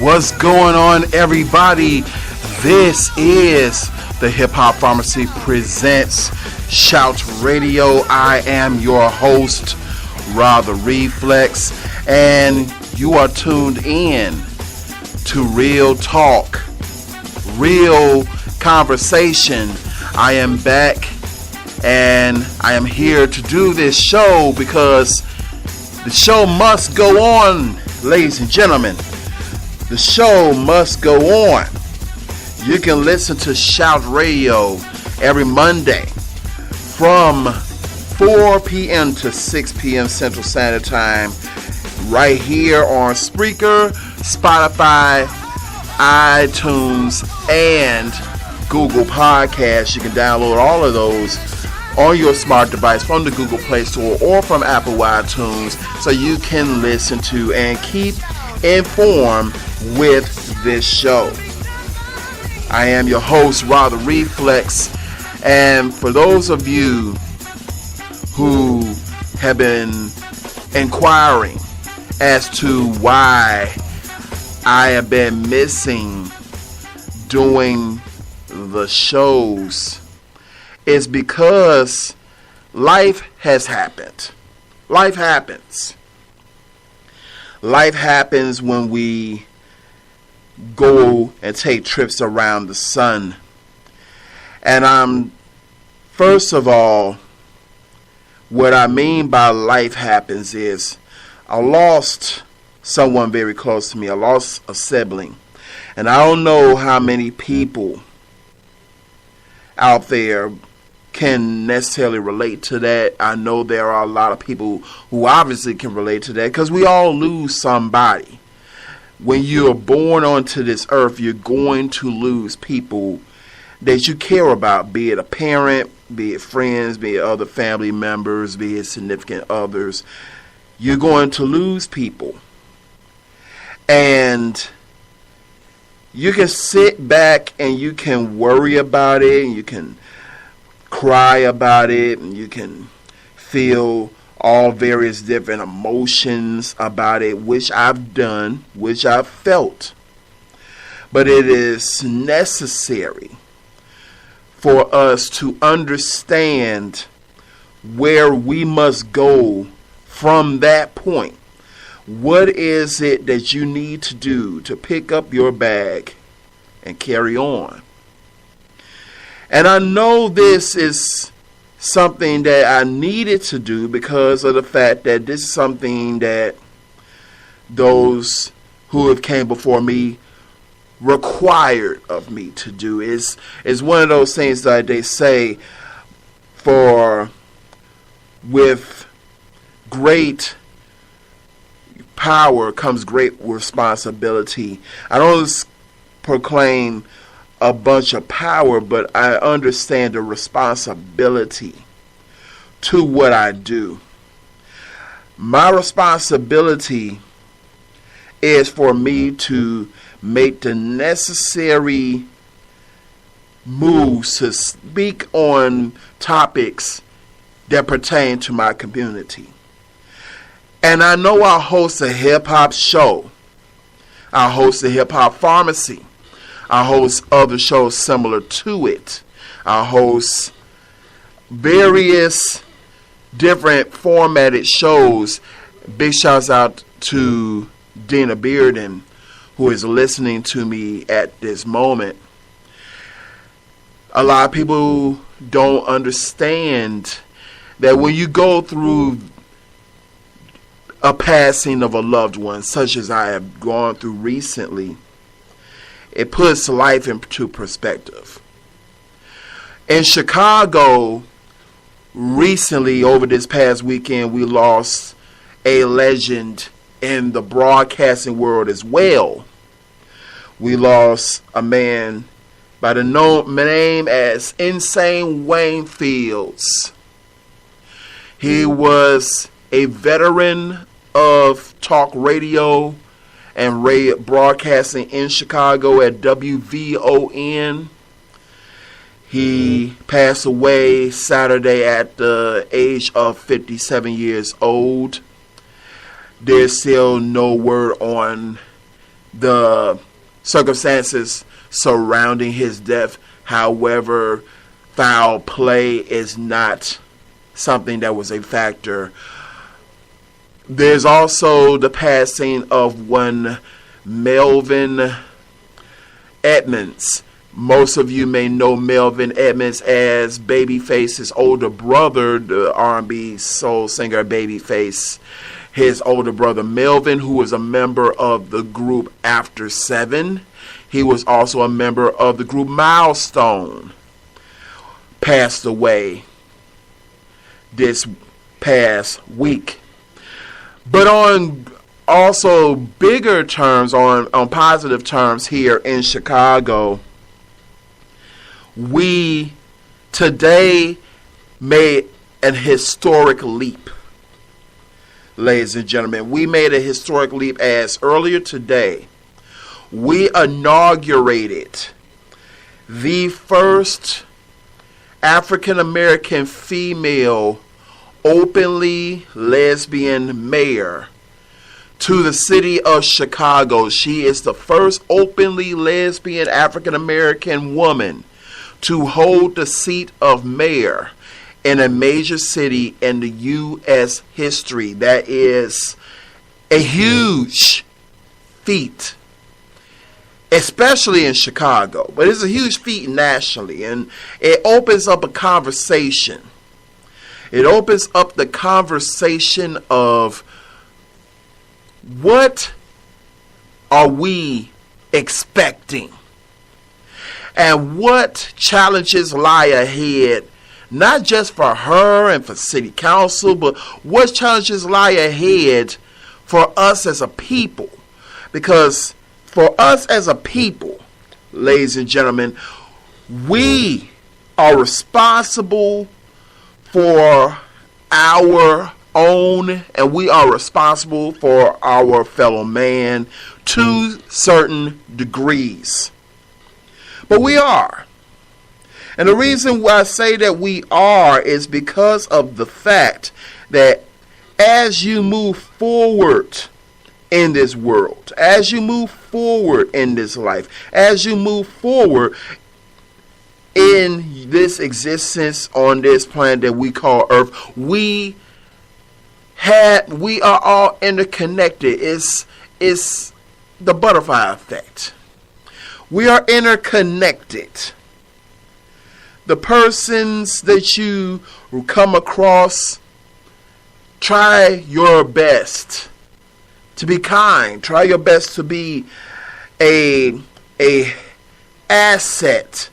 What's going on, everybody? This is the Hip Hop Pharmacy presents Shout Radio. I am your host, Rob the Reflex, and you are tuned in to Real Talk, Real Conversation. I am back, and I am here to do this show because the show must go on, ladies and gentlemen. The show must go on. You can listen to Shout Radio every Monday from 4 p.m. to 6 p.m. Central Standard Time right here on Spreaker, Spotify, iTunes, and Google Podcasts. You can download all of those on your smart device from the Google Play Store or from Apple iTunes so you can listen to and keep informed with this show. I am your host, Rob the Reflex, and for those of you who have been inquiring as to why I have been missing doing the shows, it's because life has happened. Life happens. Life happens when we go and take trips around the sun. And first of all, what I mean by life happens is I lost someone very close to me. I lost a sibling. And I don't know how many people out there can necessarily relate to that. I know there are a lot of people who obviously can relate to that because we all lose somebody. When you're born onto this earth, you're going to lose people that you care about, be it a parent, be it friends, be it other family members, be it significant others. You're going to lose people. And you can sit back and you can worry about it, and you can cry about it, and you can feel all various different emotions about it, which I've done, which I've felt. But it is necessary for us to understand where we must go from that point. What is it that you need to do to pick up your bag and carry on? And I know this is something that I needed to do because of the fact that this is something that those who have came before me required of me to do. It's one of those things that they say, for with great power comes great responsibility. I don't proclaim a bunch of power, but I understand the responsibility to what I do. My responsibility is for me to make the necessary moves to speak on topics that pertain to my community. And I know I host a hip-hop show. I host a hip-hop pharmacy. I host other shows similar to it. I host various different formatted shows. Big shouts out to Dina Bearden, who is listening to me at this moment. A lot of people don't understand that when you go through a passing of a loved one, such as I have gone through recently, it puts life into perspective. In Chicago, recently, over this past weekend, we lost a legend in the broadcasting world as well. We lost a man by the name as Insane Wayne Fields. He was a veteran of talk radio and broadcasting in Chicago at WVON. He passed away Saturday at the age of 57 years old. There's still no word on the circumstances surrounding his death. However, foul play is not something that was a factor. There's also the passing of one Melvin Edmonds. Most of you may know Melvin Edmonds as Babyface's older brother, the R&B soul singer Babyface. His older brother Melvin, who was a member of the group After 7. He was also a member of the group Milestone. Passed away this past week. But on also bigger terms, on positive terms here in Chicago, we today made an historic leap. Ladies and gentlemen, we made a historic leap as earlier today, we inaugurated the first African American female openly lesbian mayor to the city of Chicago. She is the first openly lesbian African American woman to hold the seat of mayor in a major city in the U.S. history. That is a huge feat, especially in Chicago, but it's a huge feat nationally, and it opens up a conversation. It opens up the conversation of what are we expecting and what challenges lie ahead, not just for her and for city council, but what challenges lie ahead for us as a people. Because for us as a people, ladies and gentlemen, we are responsible for our own, and we are responsible for our fellow man to certain degrees. But we are. And the reason why I say that we are is because of the fact that as you move forward in this world, as you move forward in this life, as you move forward in this existence on this planet that we call Earth, we are all interconnected. It's the butterfly effect. We are interconnected. The persons that you come across, try your best to be kind. Try your best to be a asset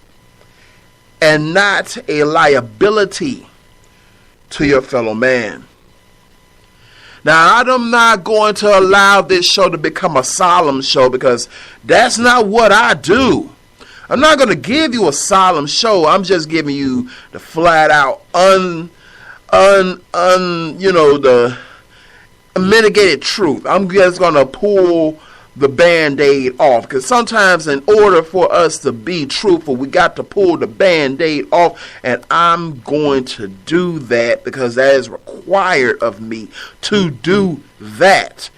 and not a liability to your fellow man. Now, I'm not going to allow this show to become a solemn show, because that's not what I do. I'm not going to give you a solemn show. I'm just giving you the flat out the unmitigated truth. I'm just going to pull the Band-Aid off, because sometimes in order for us to be truthful, we got to pull the Band-Aid off, and I'm going to do that because that is required of me to do that,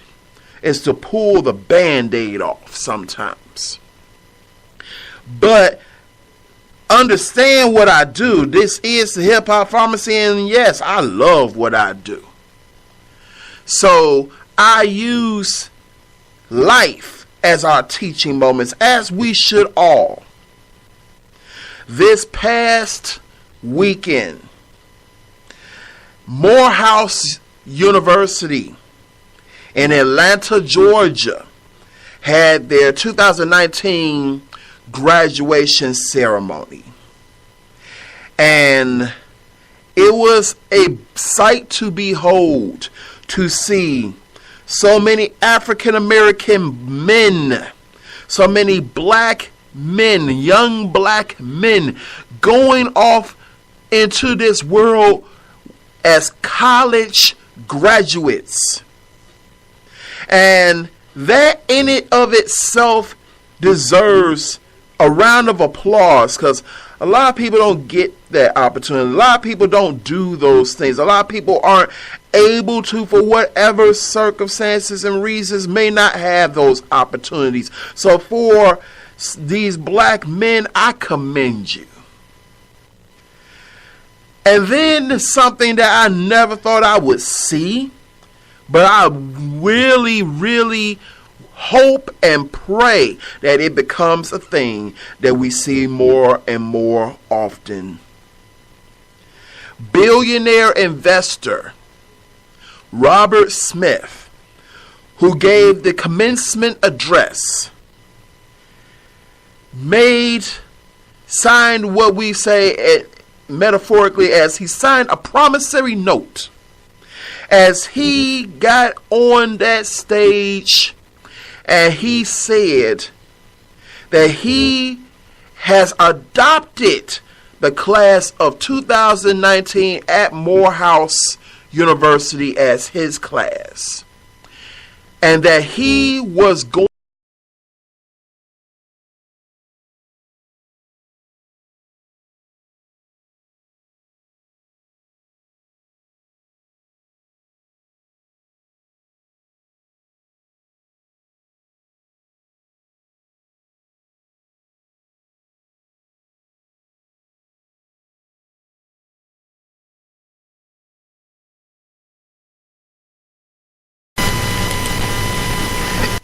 is to pull the Band-Aid off sometimes. But understand what I do. This is the Hip Hop Pharmacy, and yes, I love what I do. So I use life as our teaching moments, as we should all. This past weekend, Morehouse University in Atlanta, Georgia, had their 2019 graduation ceremony. And it was a sight to behold to see so many African American men, so many black men, young black men, going off into this world as college graduates. And that in it of itself deserves a round of applause, because a lot of people don't get that opportunity. A lot of people don't do those things. A lot of people aren't able to, for whatever circumstances and reasons, may not have those opportunities. So for these black men, I commend you. And then something that I never thought I would see, but I really, really hope and pray that it becomes a thing that we see more and more often. Billionaire investor Robert Smith, who gave the commencement address, signed what we say metaphorically as he signed a promissory note as he got on that stage, and he said that he has adopted the class of 2019 at Morehouse University as his class, and that he was going.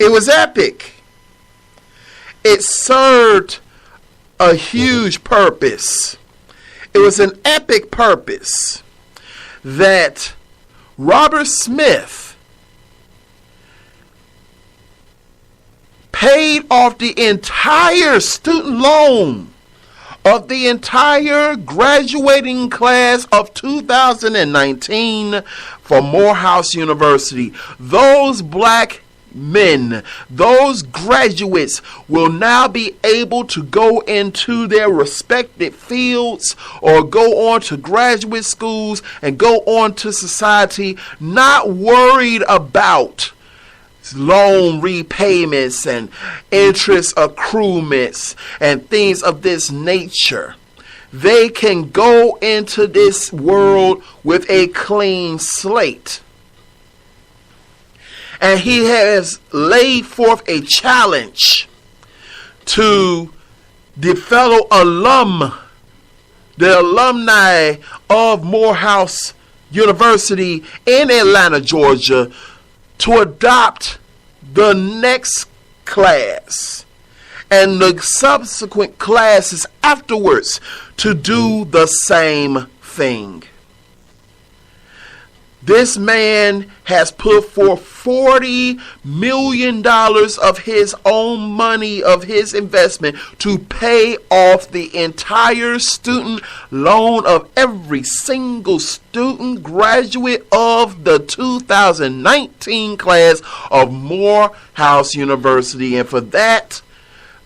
It was epic. It served a huge purpose. It was an epic purpose that Robert Smith paid off the entire student loan of the entire graduating class of 2019 for Morehouse University. Those black men, those graduates, will now be able to go into their respective fields or go on to graduate schools and go on to society, not worried about loan repayments and interest accruements and things of this nature. They can go into this world with a clean slate. And he has laid forth a challenge to the fellow the alumni of Morehouse University in Atlanta, Georgia, to adopt the next class and the subsequent classes afterwards to do the same thing. This man has put forth $40 million of his own money, of his investment, to pay off the entire student loan of every single student graduate of the 2019 class of Morehouse University. And for that,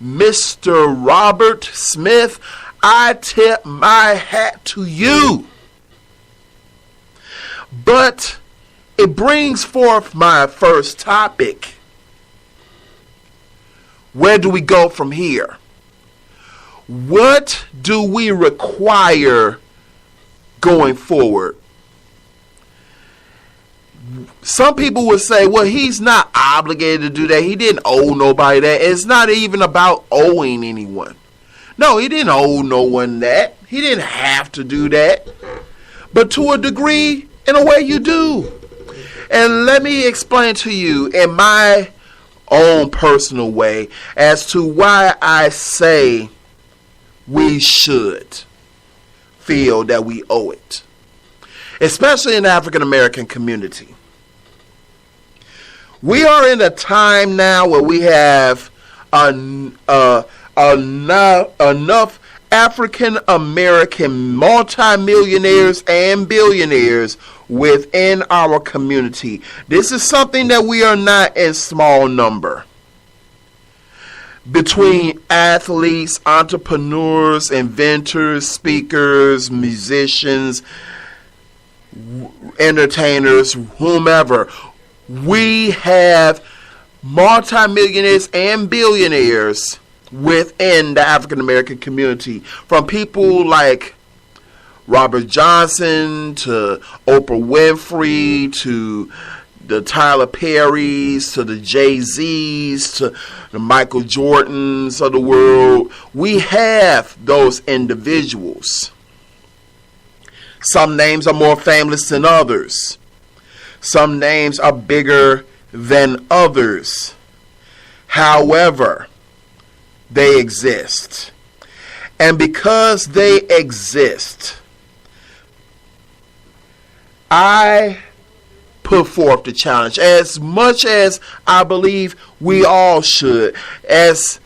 Mr. Robert Smith, I tip my hat to you. But it brings forth my first topic. Where do we go from here? What do we require going forward? Some people would say, well, he's not obligated to do that. He didn't owe nobody that. It's not even about owing anyone. No, he didn't owe no one that. He didn't have to do that. But to a degree, in a way, you do. And let me explain to you in my own personal way as to why I say we should feel that we owe it, especially in the African American community. We are in a time now where we have enough African American multimillionaires and billionaires within our community. This is something that we are not in small number. Between athletes, entrepreneurs, inventors, speakers, musicians, entertainers, whomever, we have multimillionaires and billionaires within the African American community, from people like Robert Johnson to Oprah Winfrey to the Tyler Perrys to the Jay-Z's to the Michael Jordans of the world. We have those individuals. Some names are more famous than others. Some names are bigger than others. However, they exist. And because they exist, I put forth the challenge, as much as I believe we all should. As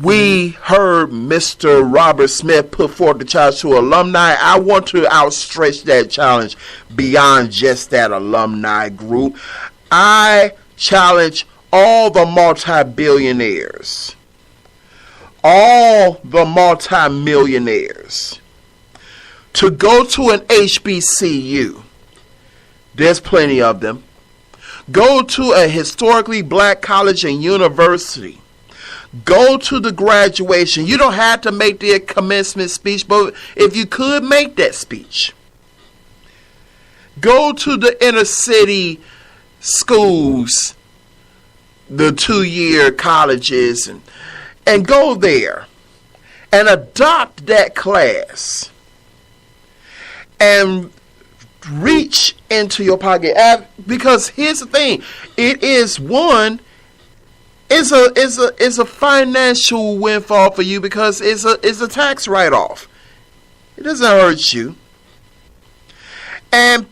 we heard Mr. Robert Smith put forth the challenge to alumni, I want to outstretch that challenge beyond just that alumni group. I challenge all the multi-billionaires, all the multi-millionaires, to go to an HBCU. There's plenty of them. Go to a historically black college and university. Go to the graduation. You don't have to make the commencement speech, but if you could, make that speech. Go to the inner city schools, the 2-year colleges, and go there and adopt that class and reach into your pocket. Because here's the thing, it is a financial windfall for you, because it's a tax write-off. It doesn't hurt you. And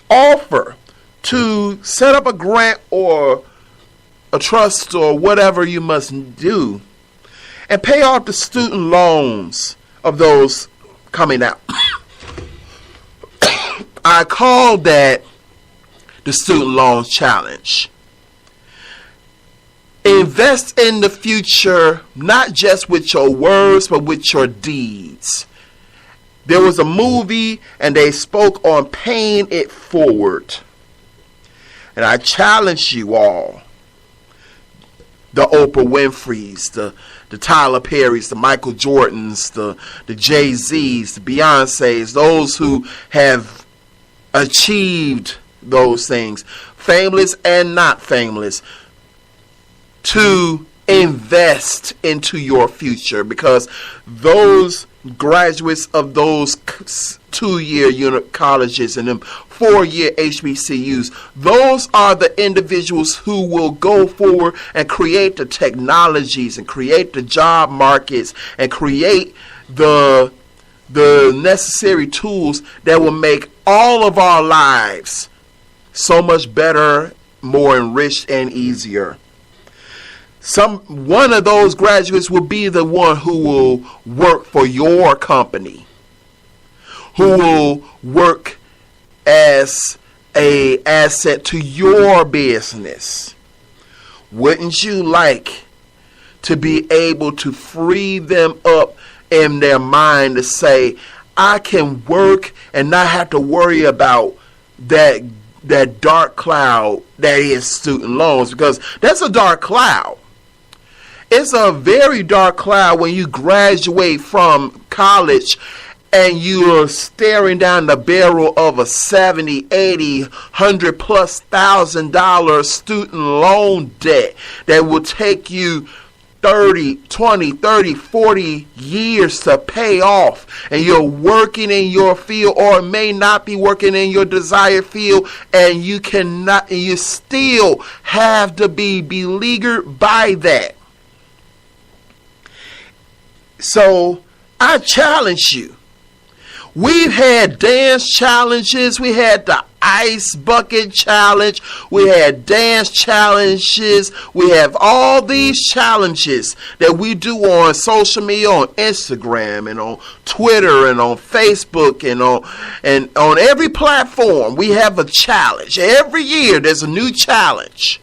offer to set up a grant or a trust or whatever you must do, and pay off the student loans of those coming out. I call that the student loan challenge. Invest in the future, not just with your words, but with your deeds. There was a movie, and they spoke on paying it forward. And I challenge you all, the Oprah Winfreys, the Tyler Perrys, the Michael Jordans, the Jay-Z's, the Beyoncés, those who have achieved those things, famous and not famous, to invest into your future, because those graduates of those 2-year colleges and them 4-year HBCUs, those are the individuals who will go forward and create the technologies and create the job markets and create the necessary tools that will make all of our lives so much better, more enriched, and easier. One of those graduates will be the one who will work for your company, who will work as an asset to your business. Wouldn't you like to be able to free them up in their mind to say, I can work and not have to worry about that dark cloud that is student loans? Because that's a dark cloud. It's a very dark cloud when you graduate from college and you're staring down the barrel of a $70, $80, $100,000+ student loan debt that will take you 30, 20, 30, 40 years to pay off, and you're working in your field or may not be working in your desired field, and you still have to be beleaguered by that. So I challenge you. We've had dance challenges. We had the ice bucket challenge. We had dance challenges. We have all these challenges that we do on social media, on Instagram and on Twitter and on Facebook and on every platform. We have a challenge. Every year there's a new challenge.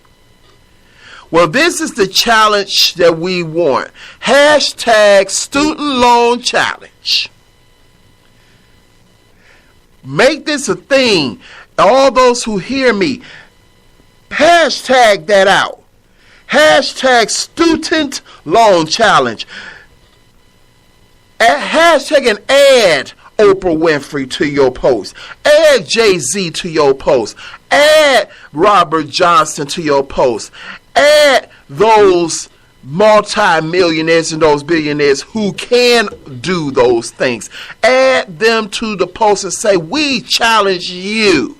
Well, this is the challenge that we want. Hashtag Student Loan Challenge. Make this a thing. All those who hear me, hashtag that out. Hashtag student loan challenge. Hashtag and add Oprah Winfrey to your post. Add Jay-Z to your post. Add Robert Johnson to your post. Add those multi-millionaires and those billionaires who can do those things. Add them to the post and say, we challenge you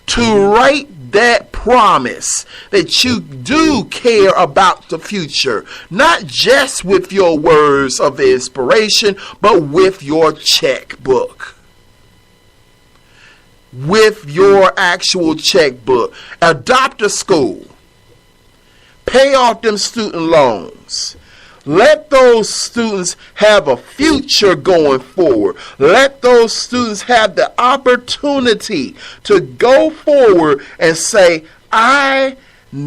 to write that promise that you do care about the future, not just with your words of inspiration, but with your checkbook. With your actual checkbook. Adopt a school. Pay off them student loans. Let those students have a future going forward. Let those students have the opportunity to go forward and say, I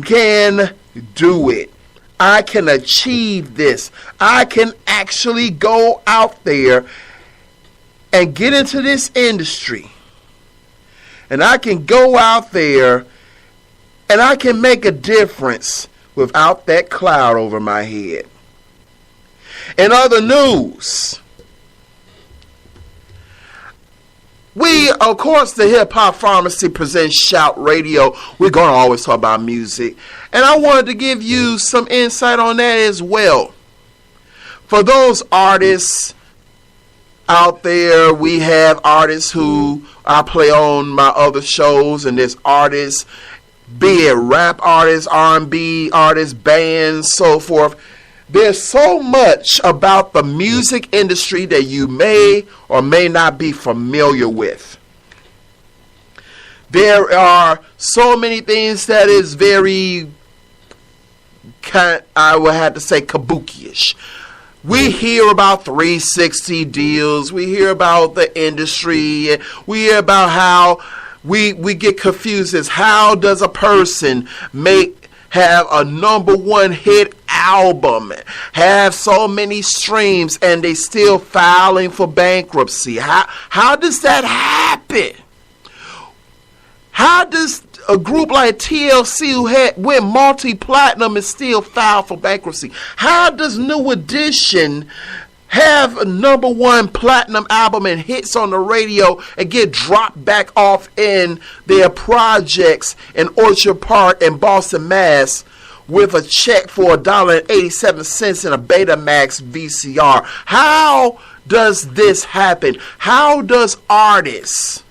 can do it. I can achieve this. I can actually go out there and get into this industry. And I can go out there and I can make a difference without that cloud over my head. In other news, of course, the Hip Hop Pharmacy presents Shout Radio. We're going to always talk about music. And I wanted to give you some insight on that as well. For those artists out there, we have artists who I play on my other shows, and there's artists, be it rap artists, R&B artists, bands, so forth. There's so much about the music industry that you may or may not be familiar with. There are so many things that is very, I would have to say, kabuki-ish. We hear about 360 deals. We hear about the industry. We hear about how we get confused as how does a person have a number one hit album, have so many streams, and they still filing for bankruptcy. How does that happen? How does a group like TLC who went multi-platinum and still filed for bankruptcy? How does New Edition have a number one platinum album and hits on the radio and get dropped back off in their projects in Orchard Park and Boston, Mass, with a check for $1.87 in a Betamax VCR? How does this happen? How does artists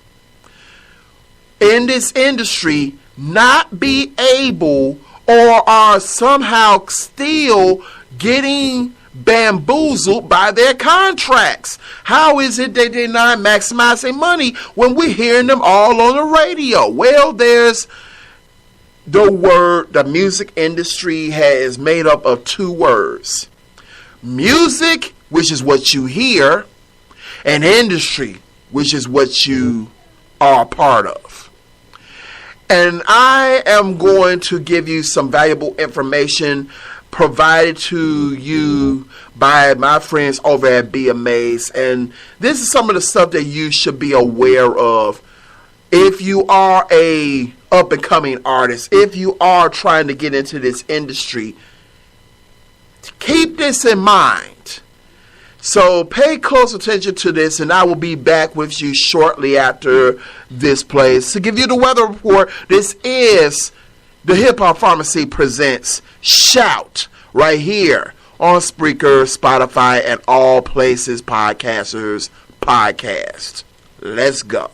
in this industry not be able or are somehow still getting bamboozled by their contracts? How is it that they're not maximizing money when we're hearing them all on the radio? Well, there's the music industry is made up of two words. Music, which is what you hear, and industry, which is what you are a part of. And I am going to give you some valuable information provided to you by my friends over at Be Amazed. And this is some of the stuff that you should be aware of if you are a up-and-coming artist, if you are trying to get into this industry. Keep this in mind. So pay close attention to this, and I will be back with you shortly after this plays to give you the weather report. This is the Hip Hop Pharmacy presents Shout right here on Spreaker, Spotify, and all places podcasters podcast. Let's go.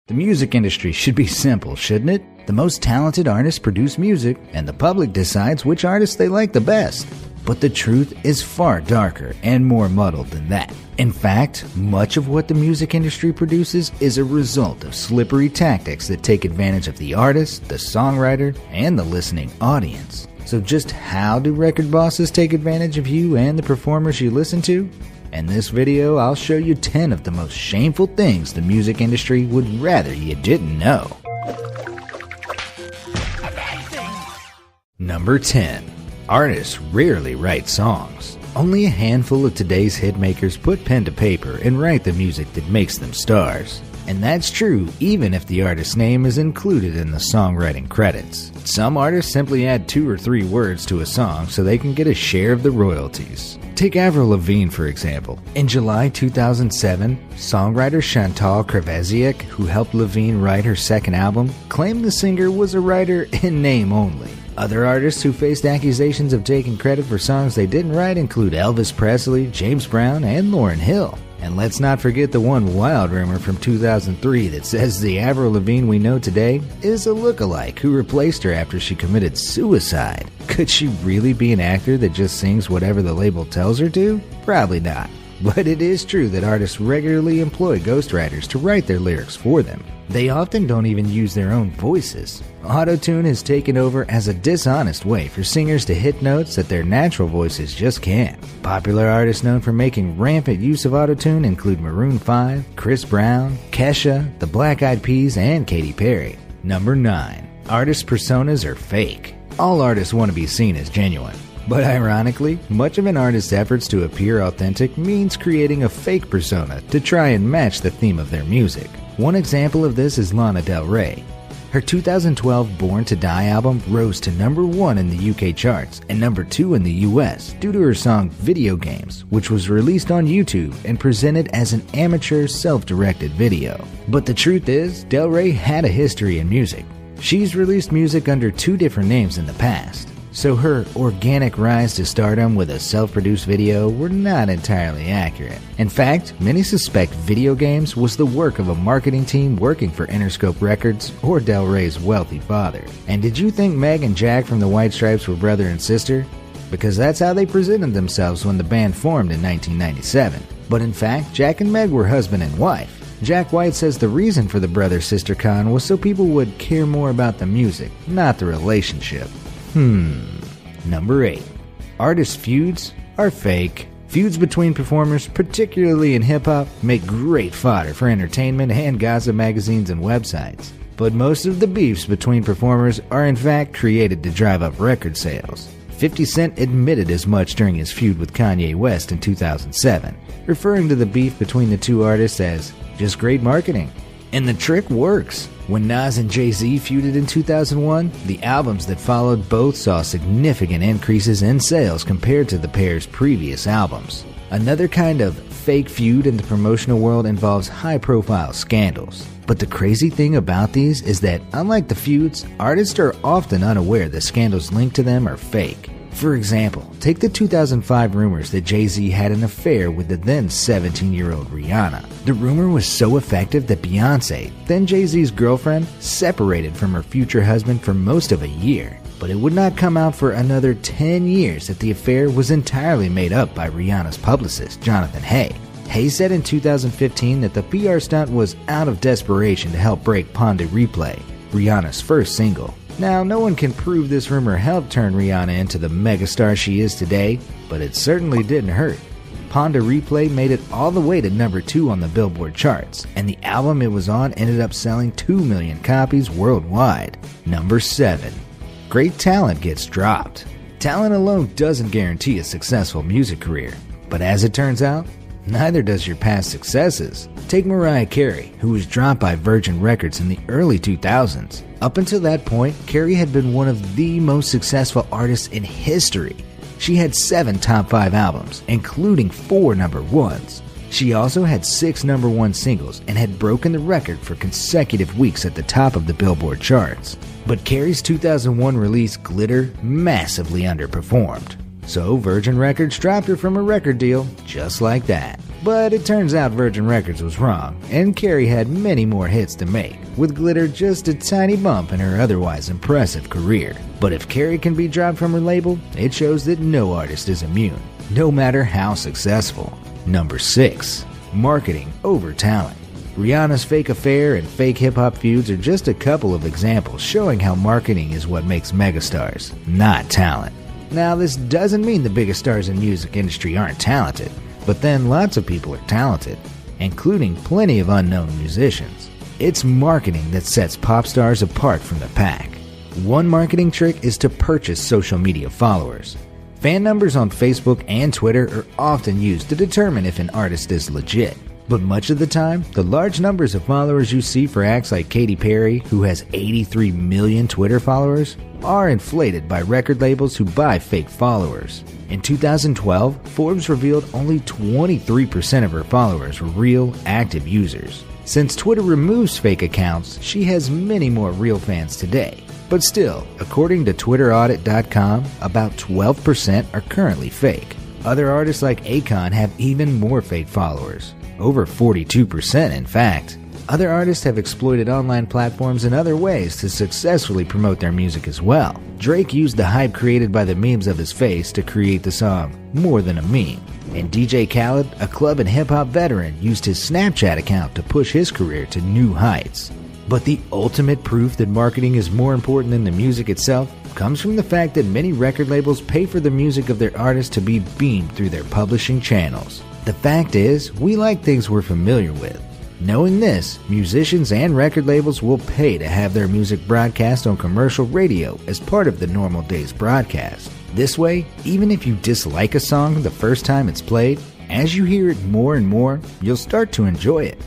The music industry should be simple, shouldn't it? The most talented artists produce music, and the public decides which artists they like the best. But the truth is far darker and more muddled than that. In fact, much of what the music industry produces is a result of slippery tactics that take advantage of the artist, the songwriter, and the listening audience. So just how do record bosses take advantage of you and the performers you listen to? In this video, I'll show you 10 of the most shameful things the music industry would rather you didn't know. Number 10. Artists rarely write songs. Only a handful of today's hitmakers put pen to paper and write the music that makes them stars. And that's true even if the artist's name is included in the songwriting credits. Some artists simply add 2 or 3 words to a song so they can get a share of the royalties. Take Avril Lavigne, for example. In July 2007, songwriter Chantal Kreveziak, who helped Lavigne write her second album, claimed the singer was a writer in name only. Other artists who faced accusations of taking credit for songs they didn't write include Elvis Presley, James Brown, and Lauryn Hill. And let's not forget the one wild rumor from 2003 that says the Avril Lavigne we know today is a lookalike who replaced her after she committed suicide. Could she really be an actor that just sings whatever the label tells her to? Probably not. But it is true that artists regularly employ ghostwriters to write their lyrics for them. They often don't even use their own voices. Autotune has taken over as a dishonest way for singers to hit notes that their natural voices just can't. Popular artists known for making rampant use of autotune include Maroon 5, Chris Brown, Kesha, the Black Eyed Peas, and Katy Perry. Number 9. Artist personas are fake. All artists want to be seen as genuine. But ironically, much of an artist's efforts to appear authentic means creating a fake persona to try and match the theme of their music. One example of this is Lana Del Rey. Her 2012 Born to Die album rose to number 1 in the UK charts and number 2 in the US due to her song Video Games, which was released on YouTube and presented as an amateur self-directed video. But the truth is, Del Rey had a history in music. She's released music under 2 different names in the past. So her organic rise to stardom with a self-produced video were not entirely accurate. In fact, many suspect Video Games was the work of a marketing team working for Interscope Records or Del Rey's wealthy father. And did you think Meg and Jack from the White Stripes were brother and sister? Because that's how they presented themselves when the band formed in 1997. But in fact, Jack and Meg were husband and wife. Jack White says the reason for the brother-sister con was so people would care more about the music, not the relationship. Number 8. Artist feuds are fake. Feuds between performers, particularly in hip-hop, make great fodder for entertainment and gossip magazines and websites. But most of the beefs between performers are in fact created to drive up record sales. 50 Cent admitted as much during his feud with Kanye West in 2007, referring to the beef between the two artists as just great marketing. And the trick works. When Nas and Jay-Z feuded in 2001, the albums that followed both saw significant increases in sales compared to the pair's previous albums. Another kind of fake feud in the promotional world involves high-profile scandals. But the crazy thing about these is that, unlike the feuds, artists are often unaware the scandals linked to them are fake. For example, take the 2005 rumors that Jay-Z had an affair with the then 17-year-old Rihanna. The rumor was so effective that Beyoncé, then Jay-Z's girlfriend, separated from her future husband for most of a year. But it would not come out for another 10 years that the affair was entirely made up by Rihanna's publicist, Jonathan Hay. Hay said in 2015 that the PR stunt was out of desperation to help break Pon de Replay, Rihanna's first single. Now, no one can prove this rumor helped turn Rihanna into the megastar she is today, but it certainly didn't hurt. Pon de Replay made it all the way to number 2 on the Billboard charts, and the album it was on ended up selling 2 million copies worldwide. Number 7. Great talent gets dropped. Talent alone doesn't guarantee a successful music career, but as it turns out, neither does your past successes. Take Mariah Carey, who was dropped by Virgin Records in the early 2000s. Up until that point, Carey had been one of the most successful artists in history. She had 7 top 5 albums, including 4 number 1s. She also had 6 number 1 singles and had broken the record for consecutive weeks at the top of the Billboard charts. But Carey's 2001 release Glitter massively underperformed. So Virgin Records dropped her from a record deal just like that. But it turns out Virgin Records was wrong, and Carey had many more hits to make, with Glitter just a tiny bump in her otherwise impressive career. But if Carey can be dropped from her label, it shows that no artist is immune, no matter how successful. Number 6. Marketing over talent. Rihanna's fake affair and fake hip-hop feuds are just a couple of examples showing how marketing is what makes megastars, not talent. Now, this doesn't mean the biggest stars in music industry aren't talented, but then lots of people are talented, including plenty of unknown musicians. It's marketing that sets pop stars apart from the pack. One marketing trick is to purchase social media followers. Fan numbers on Facebook and Twitter are often used to determine if an artist is legit. But much of the time, the large numbers of followers you see for acts like Katy Perry, who has 83 million Twitter followers, are inflated by record labels who buy fake followers. In 2012, Forbes revealed only 23% of her followers were real, active users. Since Twitter removes fake accounts, she has many more real fans today. But still, according to TwitterAudit.com, about 12% are currently fake. Other artists like Akon have even more fake followers. Over 42%, in fact. Other artists have exploited online platforms in other ways to successfully promote their music as well. Drake used the hype created by the memes of his face to create the song More Than a Meme. And DJ Khaled, a club and hip-hop veteran, used his Snapchat account to push his career to new heights. But the ultimate proof that marketing is more important than the music itself comes from the fact that many record labels pay for the music of their artists to be beamed through their publishing channels. The fact is, we like things we're familiar with. Knowing this, musicians and record labels will pay to have their music broadcast on commercial radio as part of the normal day's broadcast. This way, even if you dislike a song the first time it's played, as you hear it more and more, you'll start to enjoy it.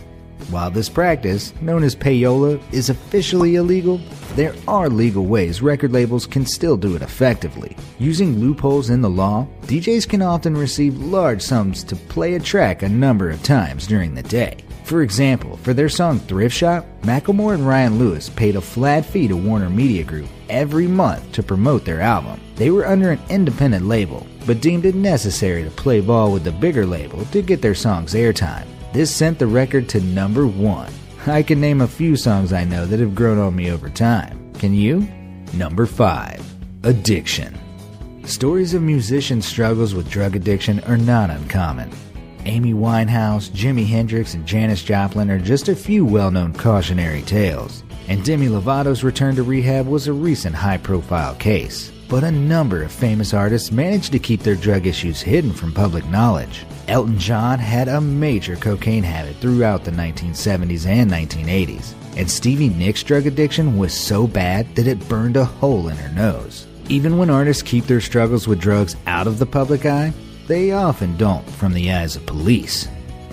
While this practice, known as payola, is officially illegal, there are legal ways record labels can still do it effectively. Using loopholes in the law, DJs can often receive large sums to play a track a number of times during the day. For example, for their song Thrift Shop, Macklemore and Ryan Lewis paid a flat fee to Warner Media Group every month to promote their album. They were under an independent label, but deemed it necessary to play ball with the bigger label to get their songs airtime. This sent the record to number 1. I can name a few songs I know that have grown on me over time. Can you? Number 5. Addiction. Stories of musicians' struggles with drug addiction are not uncommon. Amy Winehouse, Jimi Hendrix, and Janis Joplin are just a few well-known cautionary tales. And Demi Lovato's return to rehab was a recent high-profile case. But a number of famous artists managed to keep their drug issues hidden from public knowledge. Elton John had a major cocaine habit throughout the 1970s and 1980s, and Stevie Nicks' drug addiction was so bad that it burned a hole in her nose. Even when artists keep their struggles with drugs out of the public eye, they often don't from the eyes of police.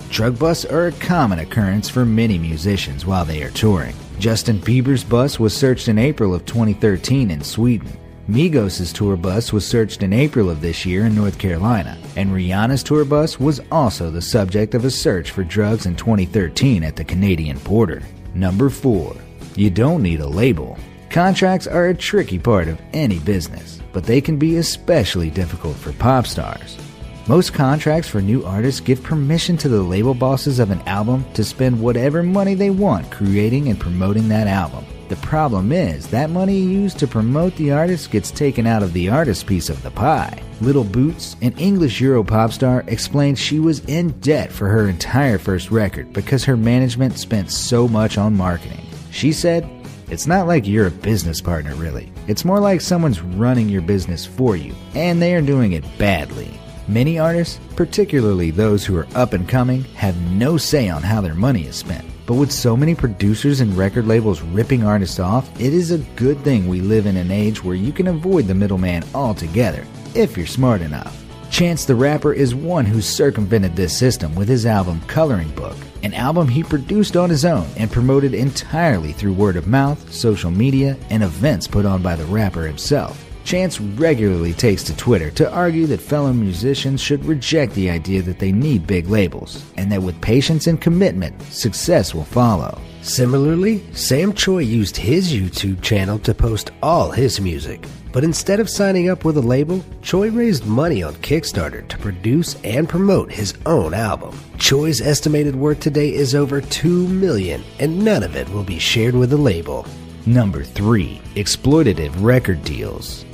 Drug busts are a common occurrence for many musicians while they are touring. Justin Bieber's bus was searched in April of 2013 in Sweden. Migos' tour bus was searched in April of this year in North Carolina, and Rihanna's tour bus was also the subject of a search for drugs in 2013 at the Canadian border. Number 4. You don't need a label. Contracts are a tricky part of any business, but they can be especially difficult for pop stars. Most contracts for new artists give permission to the label bosses of an album to spend whatever money they want creating and promoting that album. The problem is, that money used to promote the artist gets taken out of the artist's piece of the pie. Little Boots, an English Euro pop star, explained she was in debt for her entire first record because her management spent so much on marketing. She said, "It's not like you're a business partner, really. It's more like someone's running your business for you, and they are doing it badly." Many artists, particularly those who are up and coming, have no say on how their money is spent. But with so many producers and record labels ripping artists off, it is a good thing we live in an age where you can avoid the middleman altogether, if you're smart enough. Chance the Rapper is one who circumvented this system with his album Coloring Book, an album he produced on his own and promoted entirely through word of mouth, social media, and events put on by the rapper himself. Chance regularly takes to Twitter to argue that fellow musicians should reject the idea that they need big labels, and that with patience and commitment, success will follow. Similarly, Sam Choi used his YouTube channel to post all his music. But instead of signing up with a label, Choi raised money on Kickstarter to produce and promote his own album. Choi's estimated worth today is over $2 million, and none of it will be shared with a label. Number 3. Exploitative record deals.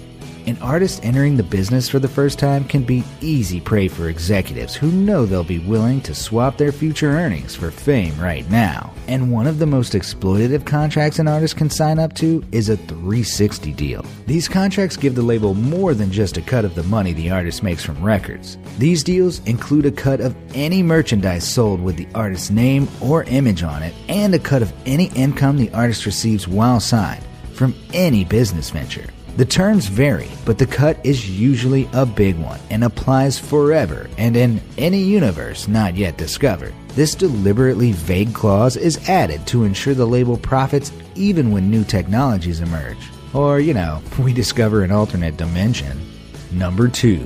An artist entering the business for the first time can be easy prey for executives who know they'll be willing to swap their future earnings for fame right now. And one of the most exploitative contracts an artist can sign up to is a 360 deal. These contracts give the label more than just a cut of the money the artist makes from records. These deals include a cut of any merchandise sold with the artist's name or image on it, and a cut of any income the artist receives while signed from any business venture. The terms vary, but the cut is usually a big one and applies forever and in any universe not yet discovered. This deliberately vague clause is added to ensure the label profits even when new technologies emerge. Or, we discover an alternate dimension. Number 2.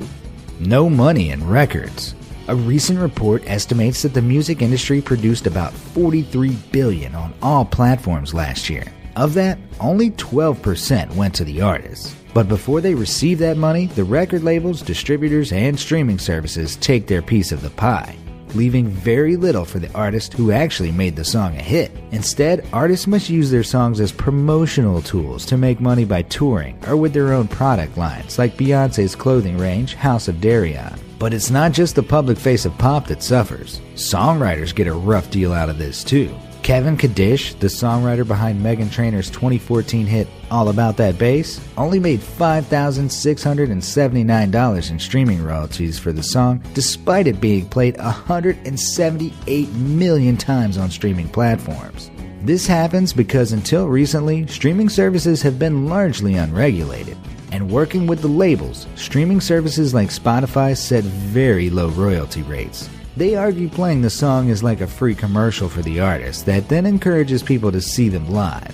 No money in records. A recent report estimates that the music industry produced about $43 billion on all platforms last year. Of that, only 12% went to the artists. But before they receive that money, the record labels, distributors, and streaming services take their piece of the pie, leaving very little for the artist who actually made the song a hit. Instead, artists must use their songs as promotional tools to make money by touring or with their own product lines, like Beyoncé's clothing range, House of Darion. But it's not just the public face of pop that suffers. Songwriters get a rough deal out of this too. Kevin Kadish, the songwriter behind Meghan Trainor's 2014 hit All About That Bass, only made $5,679 in streaming royalties for the song, despite it being played 178 million times on streaming platforms. This happens because until recently, streaming services have been largely unregulated. And working with the labels, streaming services like Spotify set very low royalty rates. They argue playing the song is like a free commercial for the artist that then encourages people to see them live.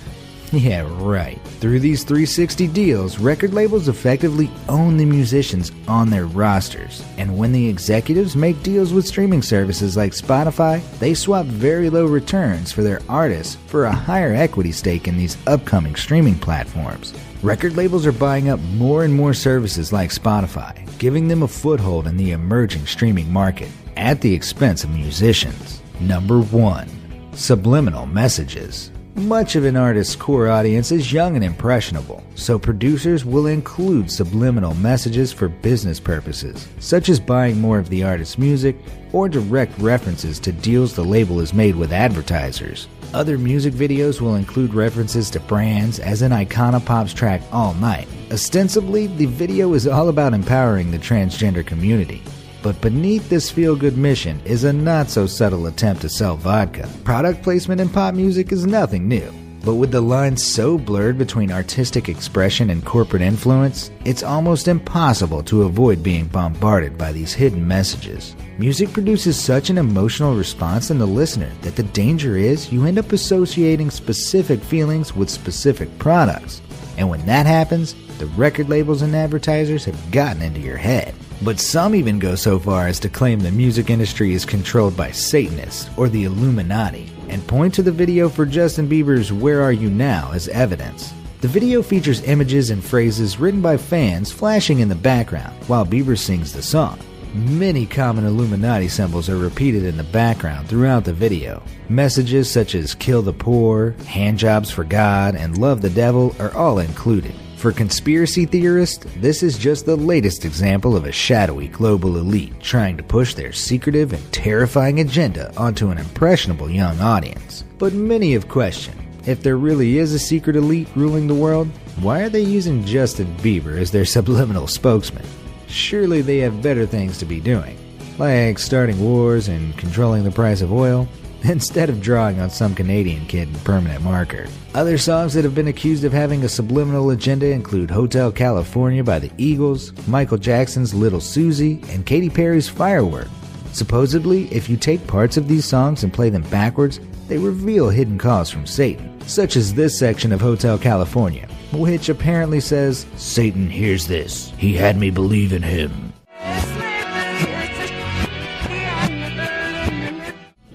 Yeah, right. Through these 360 deals, record labels effectively own the musicians on their rosters. And when the executives make deals with streaming services like Spotify, they swap very low returns for their artists for a higher equity stake in these upcoming streaming platforms. Record labels are buying up more and more services like Spotify, giving them a foothold in the emerging streaming market at the expense of musicians. Number 1. Subliminal messages. Much of an artist's core audience is young and impressionable, so producers will include subliminal messages for business purposes, such as buying more of the artist's music or direct references to deals the label has made with advertisers. Other music videos will include references to brands, as in Iconopop's track All Night. Ostensibly, the video is all about empowering the transgender community. But beneath this feel-good mission is a not-so-subtle attempt to sell vodka. Product placement in pop music is nothing new. But with the lines so blurred between artistic expression and corporate influence, it's almost impossible to avoid being bombarded by these hidden messages. Music produces such an emotional response in the listener that the danger is you end up associating specific feelings with specific products. And when that happens, the record labels and advertisers have gotten into your head. But some even go so far as to claim the music industry is controlled by Satanists or the Illuminati, and point to the video for Justin Bieber's Where Are You Now as evidence. The video features images and phrases written by fans flashing in the background while Bieber sings the song. Many common Illuminati symbols are repeated in the background throughout the video. Messages such as kill the poor, handjobs for God, and love the devil are all included. For conspiracy theorists, this is just the latest example of a shadowy global elite trying to push their secretive and terrifying agenda onto an impressionable young audience. But many have questioned, if there really is a secret elite ruling the world, why are they using Justin Bieber as their subliminal spokesman? Surely they have better things to be doing, like starting wars and controlling the price of oil, instead of drawing on some Canadian kid in permanent marker. Other songs that have been accused of having a subliminal agenda include Hotel California by the Eagles, Michael Jackson's Little Susie, and Katy Perry's Firework. Supposedly, if you take parts of these songs and play them backwards, they reveal hidden calls from Satan, such as this section of Hotel California, which apparently says, "Satan hears this. He had me believe in him."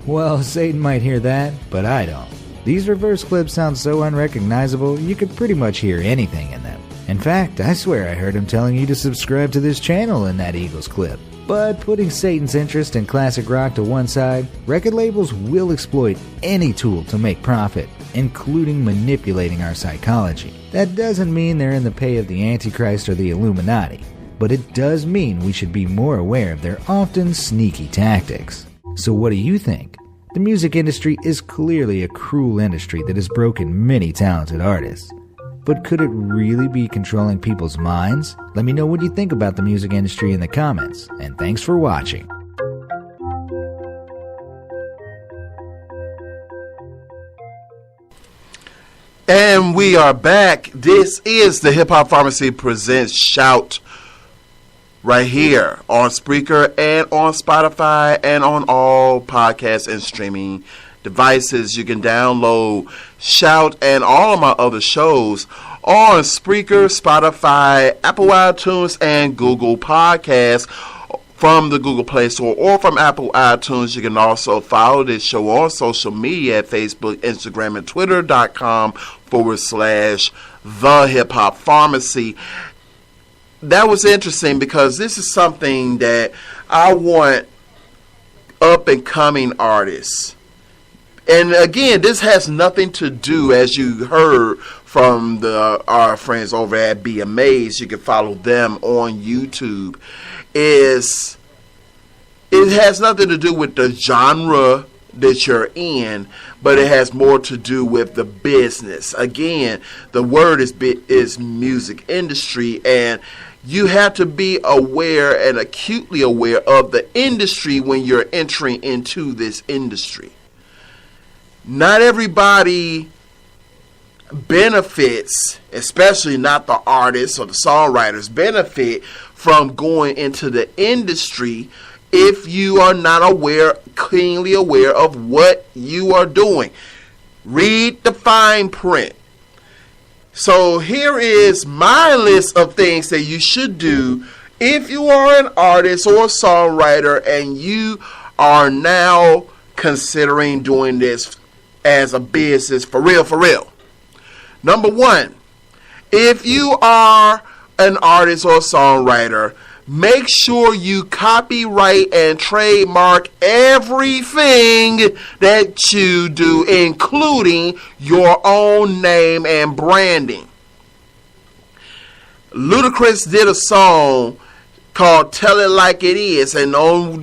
Well, Satan might hear that, but I don't. These reverse clips sound so unrecognizable, you could pretty much hear anything in them. In fact, I swear I heard him telling you to subscribe to this channel in that Eagles clip. But putting Satan's interest in classic rock to one side, record labels will exploit any tool to make profit, including manipulating our psychology. That doesn't mean they're in the pay of the Antichrist or the Illuminati, but it does mean we should be more aware of their often sneaky tactics. So what do you think? The music industry is clearly a cruel industry that has broken many talented artists. But could it really be controlling people's minds? Let me know what you think about the music industry in the comments, and thanks for watching. And And we are back. This is the Hip Hop Pharmacy presents Shout right here on Spreaker and on Spotify and on all podcasts and streaming devices. You can download Shout and all of my other shows on Spreaker, Spotify, Apple iTunes, and Google Podcasts from the Google Play Store or from Apple iTunes. You can also follow this show on social media at Facebook, Instagram, and Twitter.com/The Hip Hop Pharmacy. That was interesting because this is something that I want up and coming artists. And again, this has nothing to do, as you heard from our friends over at Be Amazed. You can follow them on YouTube. It has nothing to do with the genre that you're in, but it has more to do with the business. Again, the word is music industry, and you have to be aware and acutely aware of the industry when you're entering into this industry. Not everybody benefits, especially not the artists or the songwriters, benefit from going into the industry if you are not keenly aware of what you are doing. Read the fine print. So here is my list of things that you should do if you are an artist or a songwriter and you are now considering doing this as a business for real. Number one, if you are an artist or a songwriter, make sure you copyright and trademark everything that you do, including your own name and branding. Ludacris did a song called Tell It Like It Is, and on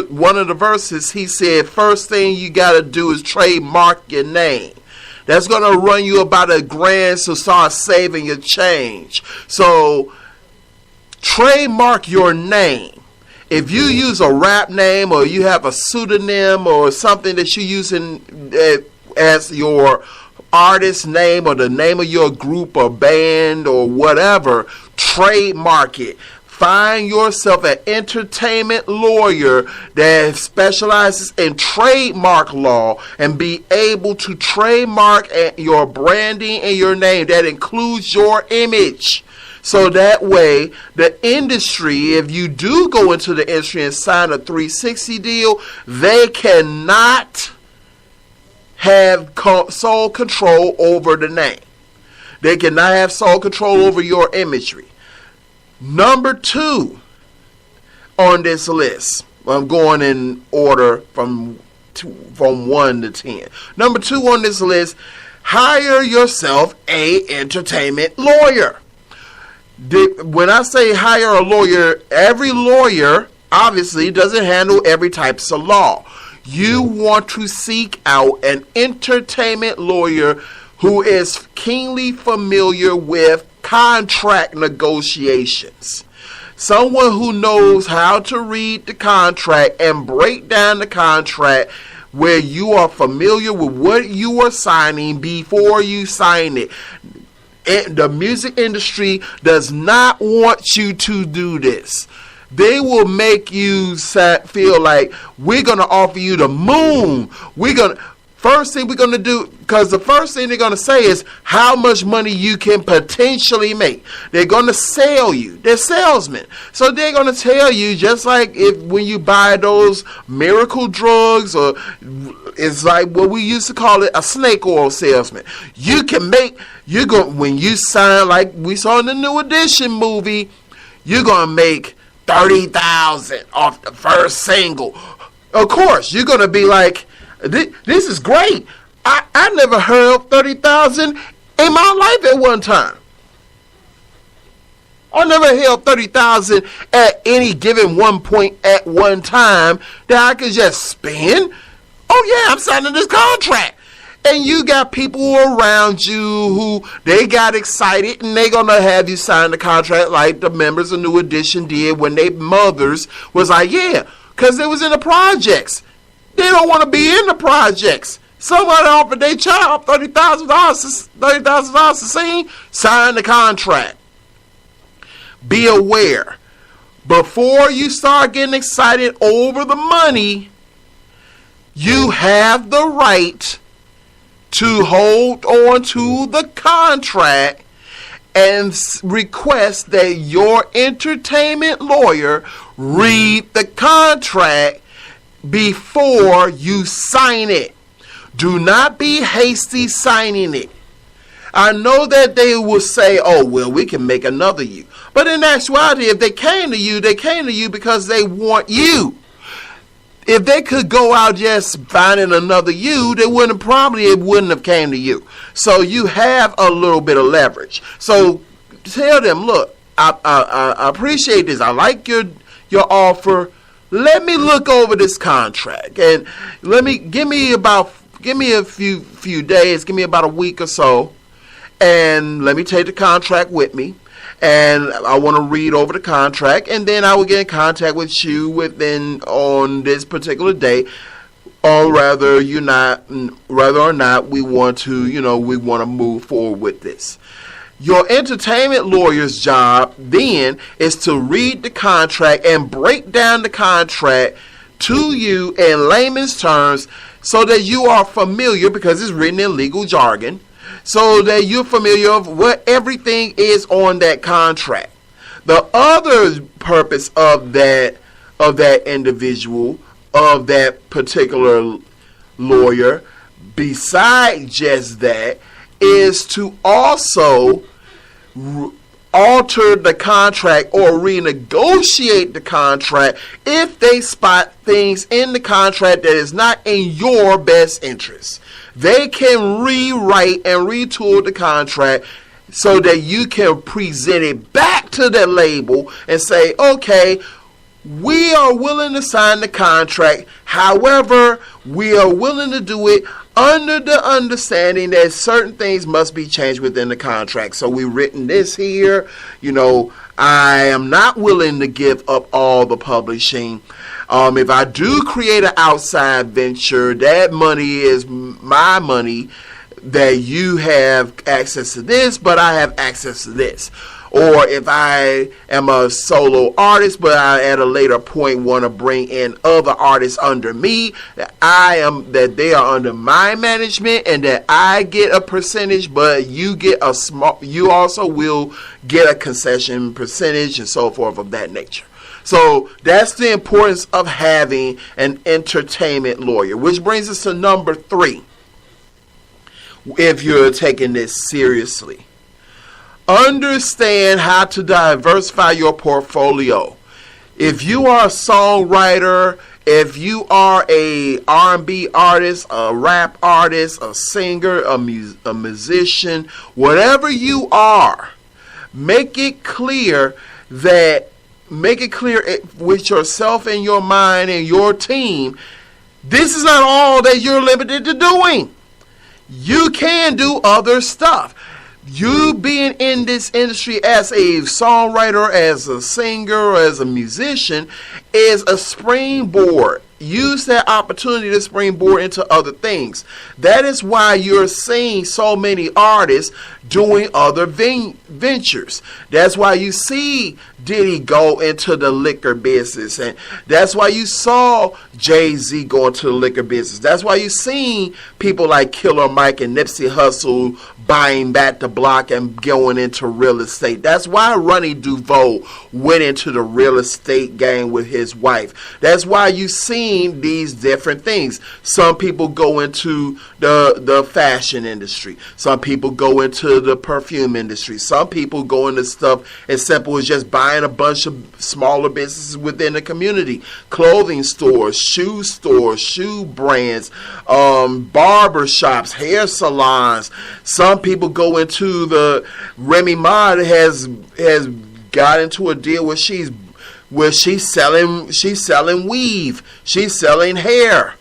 one of the verses he said, first thing you got to do is trademark your name. That's going to run you about $1,000, so start saving your change. So trademark your name. If you use a rap name or you have a pseudonym or something that you're using as your artist name or the name of your group or band or whatever, trademark it. Find yourself an entertainment lawyer that specializes in trademark law and be able to trademark your branding and your name. That includes your image. So that way, the industry, if you do go into the industry and sign a 360 deal, they cannot have sole control over the name. They cannot have sole control over your imagery. Number 2 on this list, I'm going in order from 1 to 10. Number 2 on this list, hire yourself an entertainment lawyer. When I say hire a lawyer, every lawyer obviously doesn't handle every types of law. You want to seek out an entertainment lawyer who is keenly familiar with contract negotiations. Someone who knows how to read the contract and break down the contract, where you are familiar with what you are signing before you sign it. The music industry does not want you to do this. They will make you feel like we're going to offer you the moon. First thing we're going to do, because the first thing they're going to say is how much money you can potentially make. They're going to sell you. They're salesmen. So they're going to tell you, just like when you buy those miracle drugs, or it's like what we used to call it, a snake oil salesman. When you sign, like we saw in the New Edition movie, you're going to make $30,000 off the first single. Of course, you're going to be like, this is great. I never heard of 30,000 in my life at one time. I never held 30,000 at any given one point at one time that I could just spend. Oh yeah, I'm signing this contract. And you got people around you who they got excited and they gonna have you sign the contract like the members of New Edition did when their mothers was like, yeah, because they was in the projects. They don't want to be in the projects. Somebody offered their child $30,000 to sing, sign the contract. Be aware. Before you start getting excited over the money, you have the right to hold on to the contract and request that your entertainment lawyer read the contract before you sign it. Do not be hasty signing it. I know that they will say, oh, well, we can make another you. But in actuality, if they came to you because they want you. If they could go out just finding another you, it wouldn't have came to you. So you have a little bit of leverage. So tell them, look, I appreciate this. I like your offer. Let me look over this contract and give me a few days, give me about a week or so, and let me take the contract with me. And I want to read over the contract, and then I will get in contact with you on this particular day, or whether or not we want to move forward with this. Your entertainment lawyer's job then is to read the contract and break down the contract to you in layman's terms so that you are familiar, because it's written in legal jargon, so that you're familiar with what everything is on that contract. The other purpose of that individual, of that particular lawyer, besides just that, is to also alter the contract or renegotiate the contract if they spot things in the contract that is not in your best interest. They can rewrite and retool the contract so that you can present it back to the label and say, okay, we are willing to sign the contract. However, we are willing to do it under the understanding that certain things must be changed within the contract. So we've written this here. I am not willing to give up all the publishing. If I do create an outside venture, that money is my money, that you have access to this, but I have access to this. Or if I am a solo artist, but I at a later point want to bring in other artists under me, that they are under my management, and that I get a percentage, but you also will get a concession percentage and so forth of that nature. So that's the importance of having an entertainment lawyer, which brings us to number 3. If you're taking this seriously, understand how to diversify your portfolio. If you are a songwriter, if you are a R&B artist, a rap artist, a singer, a musician, whatever you are, make it clear with yourself and your mind and your team, this is not all that you're limited to doing. You can do other stuff. You being in this industry as a songwriter, as a singer, or as a musician is a springboard. Use that opportunity to springboard into other things. That is why you're seeing so many artists doing other ventures. That's why you see Diddy go into the liquor business, and that's why you saw Jay-Z go into the liquor business. That's why you seen people like Killer Mike and Nipsey Hussle buying back the block and going into real estate. That's why Ronnie DuVoe went into the real estate game with his wife. That's why you seen these different things. Some people go into the fashion industry. Some people go into the perfume industry. Some people go into stuff as simple as just buying a bunch of smaller businesses within the community. Clothing stores, shoe brands, barber shops, hair salons. Some people go into the Remy Ma has got into a deal where she's selling weave, she's selling hair.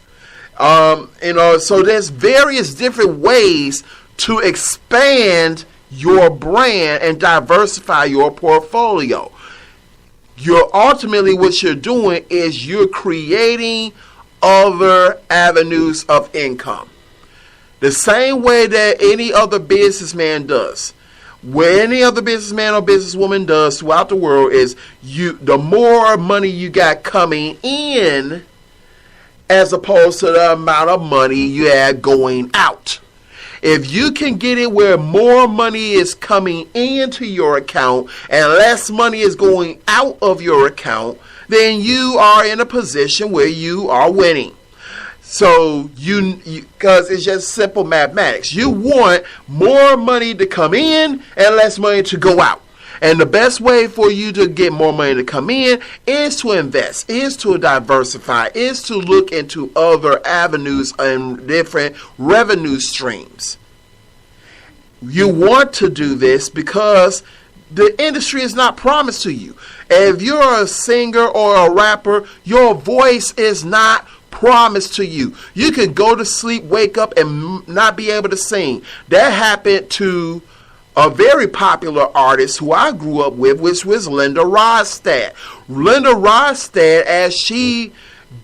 So there's various different ways to expand your brand and diversify your portfolio. What you're doing is you're creating other avenues of income. The same way that any other businessman does. What any other businessman or businesswoman does throughout the world is the more money you got coming in as opposed to the amount of money you had going out. If you can get it where more money is coming into your account and less money is going out of your account, then you are in a position where you are winning. So because it's just simple mathematics. You want more money to come in and less money to go out. And the best way for you to get more money to come in is to invest, is to diversify, is to look into other avenues and different revenue streams. You want to do this because the industry is not promised to you. If you're a singer or a rapper, your voice is not promised to you. You can go to sleep, wake up, and not be able to sing. That happened to a very popular artist who I grew up with, which was Linda Ronstadt. Linda Ronstadt, as she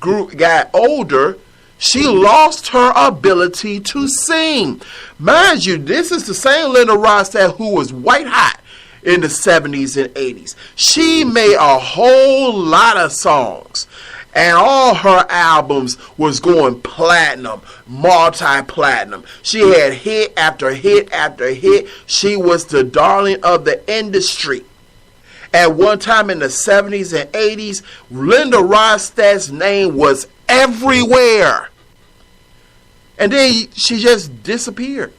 got older, she lost her ability to sing. Mind you, this is the same Linda Ronstadt who was white hot in the 70s and 80s. She made a whole lot of songs. And all her albums was going platinum, multi-platinum. She had hit after hit after hit. She was the darling of the industry. At one time in the 70s and 80s, Linda Ronstadt's name was everywhere. And then she just disappeared.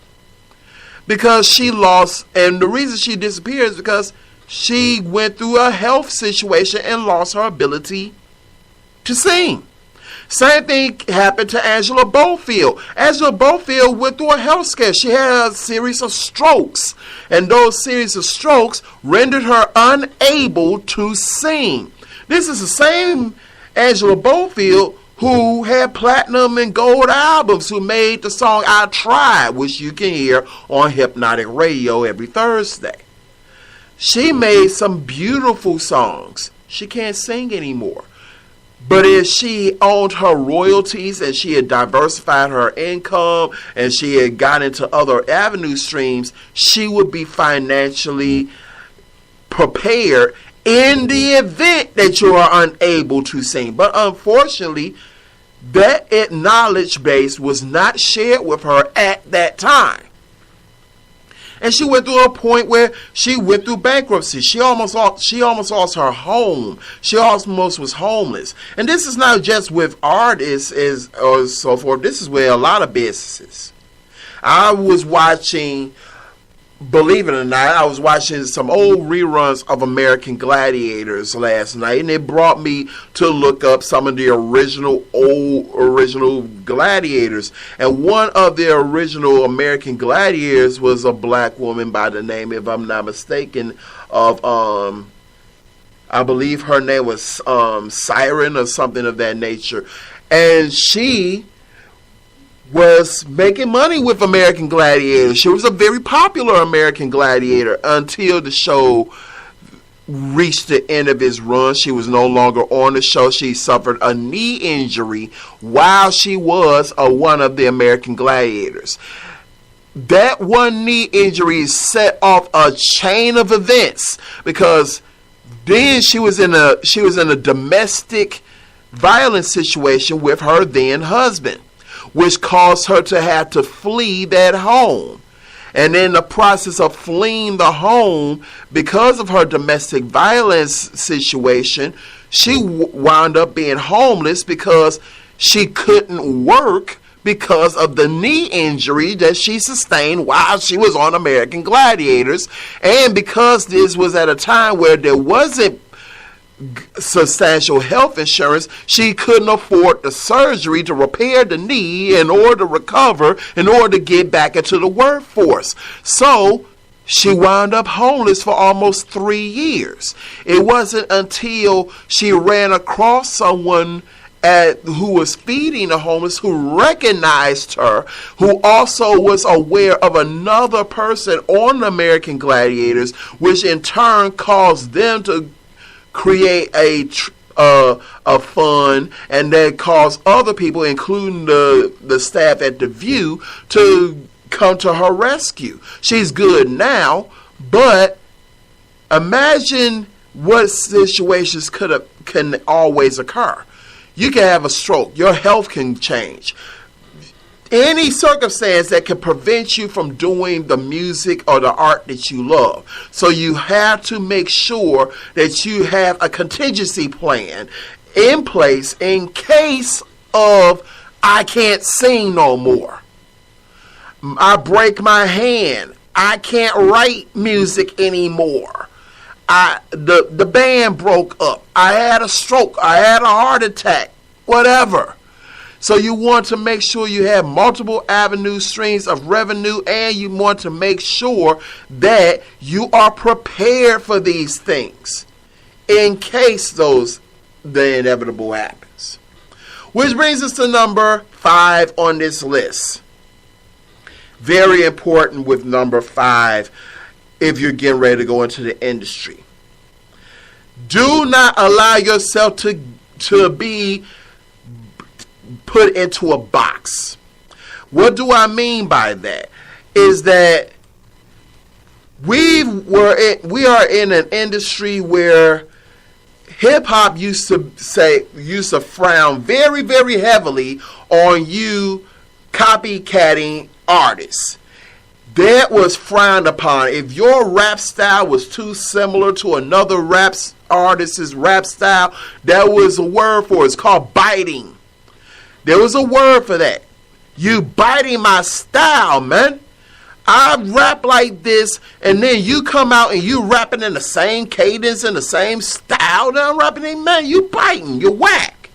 Because she lost, and the reason she disappeared is because she went through a health situation and lost her ability to sing. Same thing happened to Angela Bofield. Angela Bofield went through a health scare. She had a series of strokes, and those series of strokes rendered her unable to sing. This is the same Angela Bofield who had platinum and gold albums, who made the song I Tried, which you can hear on Hypnotic Radio every Thursday. She made some beautiful songs. She can't sing anymore. But if she owned her royalties and she had diversified her income and she had got into other avenue streams, she would be financially prepared in the event that you are unable to sing. But unfortunately, that knowledge base was not shared with her at that time. And she went through a point where she went through bankruptcy. She almost lost her home. She almost was homeless. And this is not just with artists or so forth. This is with a lot of businesses. I was watching, believe it or not, I was watching some old reruns of American Gladiators last night, and it brought me to look up some of the original gladiators. And one of the original American gladiators was a black woman by the name, if I'm not mistaken, of I believe her name was Siren or something of that nature. And she was making money with American Gladiator. She was a very popular American Gladiator until the show reached the end of its run. She was no longer on the show. She suffered a knee injury while she was one of the American Gladiators. That one knee injury set off a chain of events, because then she was in a domestic violence situation with her then husband, which caused her to have to flee that home. And in the process of fleeing the home, because of her domestic violence situation, she wound up being homeless because she couldn't work because of the knee injury that she sustained while she was on American Gladiators. And because this was at a time where there wasn't substantial health insurance, she couldn't afford the surgery to repair the knee in order to recover, in order to get back into the workforce. So she wound up homeless for almost 3 years. It wasn't until she ran across someone who was feeding the homeless, who recognized her, who also was aware of another person on American Gladiators, which in turn caused them to create a a fund, and that caused other people, including the staff at The View, to come to her rescue. She's good now, but imagine what situations can always occur. You can have a stroke. Your health can change. Any circumstance that can prevent you from doing the music or the art that you love. So you have to make sure that you have a contingency plan in place in case of I can't sing no more. I break my hand. I can't write music anymore. The band broke up. I had a stroke. I had a heart attack. Whatever. So you want to make sure you have multiple avenue streams of revenue, and you want to make sure that you are prepared for these things in case the inevitable happens. Which brings us to number 5 on this list. Very important with number 5 if you're getting ready to go into the industry. Do not allow yourself to be put into a box. What do I mean by that? Is that we are in an industry where hip hop used to frown very, very heavily on you copycatting artists. That was frowned upon. If your rap style was too similar to another rap artist's rap style, that was a word for it. It's called biting. There was a word for that. You biting my style, man. I rap like this, and then you come out and you rapping in the same cadence and the same style that I'm rapping in, man, you biting, you whack.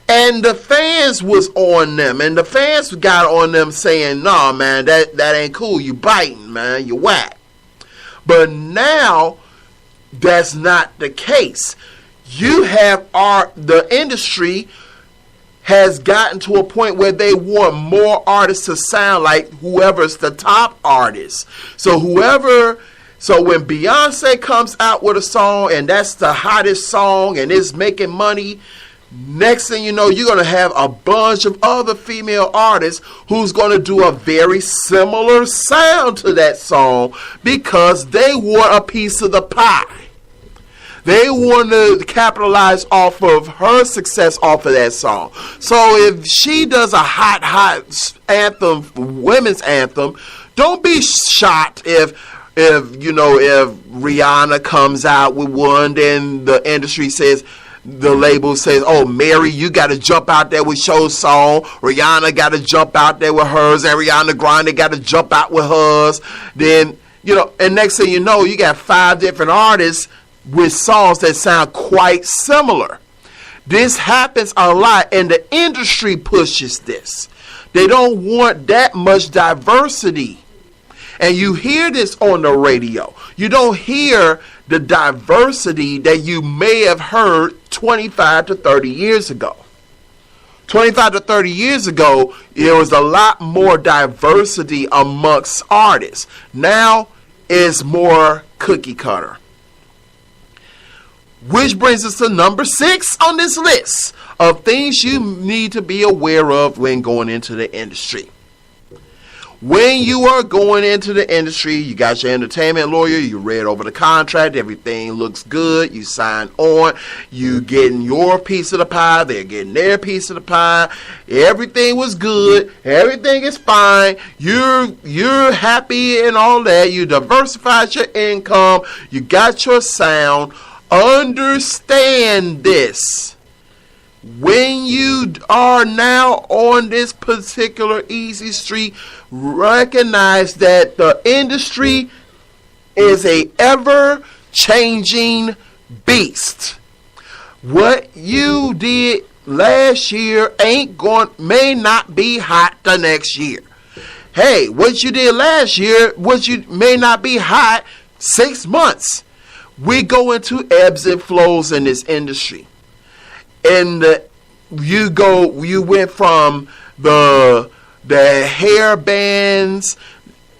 And the fans was on them, and the fans got on them saying, nah, man, that ain't cool, you biting, man, you whack. But now, that's not the case. You have the industry has gotten to a point where they want more artists to sound like whoever's the top artist. So when Beyonce comes out with a song and that's the hottest song and it's making money, next thing you know, you're going to have a bunch of other female artists who's going to do a very similar sound to that song because they want a piece of the pie. They want to capitalize off of her success off of that song. So if she does a hot anthem, women's anthem, don't be shocked if Rihanna comes out with one, then the industry says, the label says, oh, Mary, you got to jump out there with your song. Rihanna got to jump out there with hers. Ariana Grande got to jump out with hers. Then, and next thing you know, you got 5 different artists with songs that sound quite similar. This happens a lot, and the industry pushes this. They don't want that much diversity. And you hear this on the radio. You don't hear the diversity that you may have heard 25 to 30 years ago. 25 to 30 years ago, there was a lot more diversity amongst artists. Now, it's more cookie cutter. Which brings us to number 6 on this list of things you need to be aware of when going into the industry. When you are going into the industry, you got your entertainment lawyer, you read over the contract, everything looks good, you sign on, you getting your piece of the pie, they're getting their piece of the pie, everything was good, everything is fine, you're happy and all that, you diversified your income, you got your sound. Understand this. When you are now on this particular easy street, recognize that the industry is a ever-changing beast. What you did last year may not be hot the next year. Hey, what you did last year, may not be hot 6 months. We go into ebbs and flows in this industry. And you went from the hair bands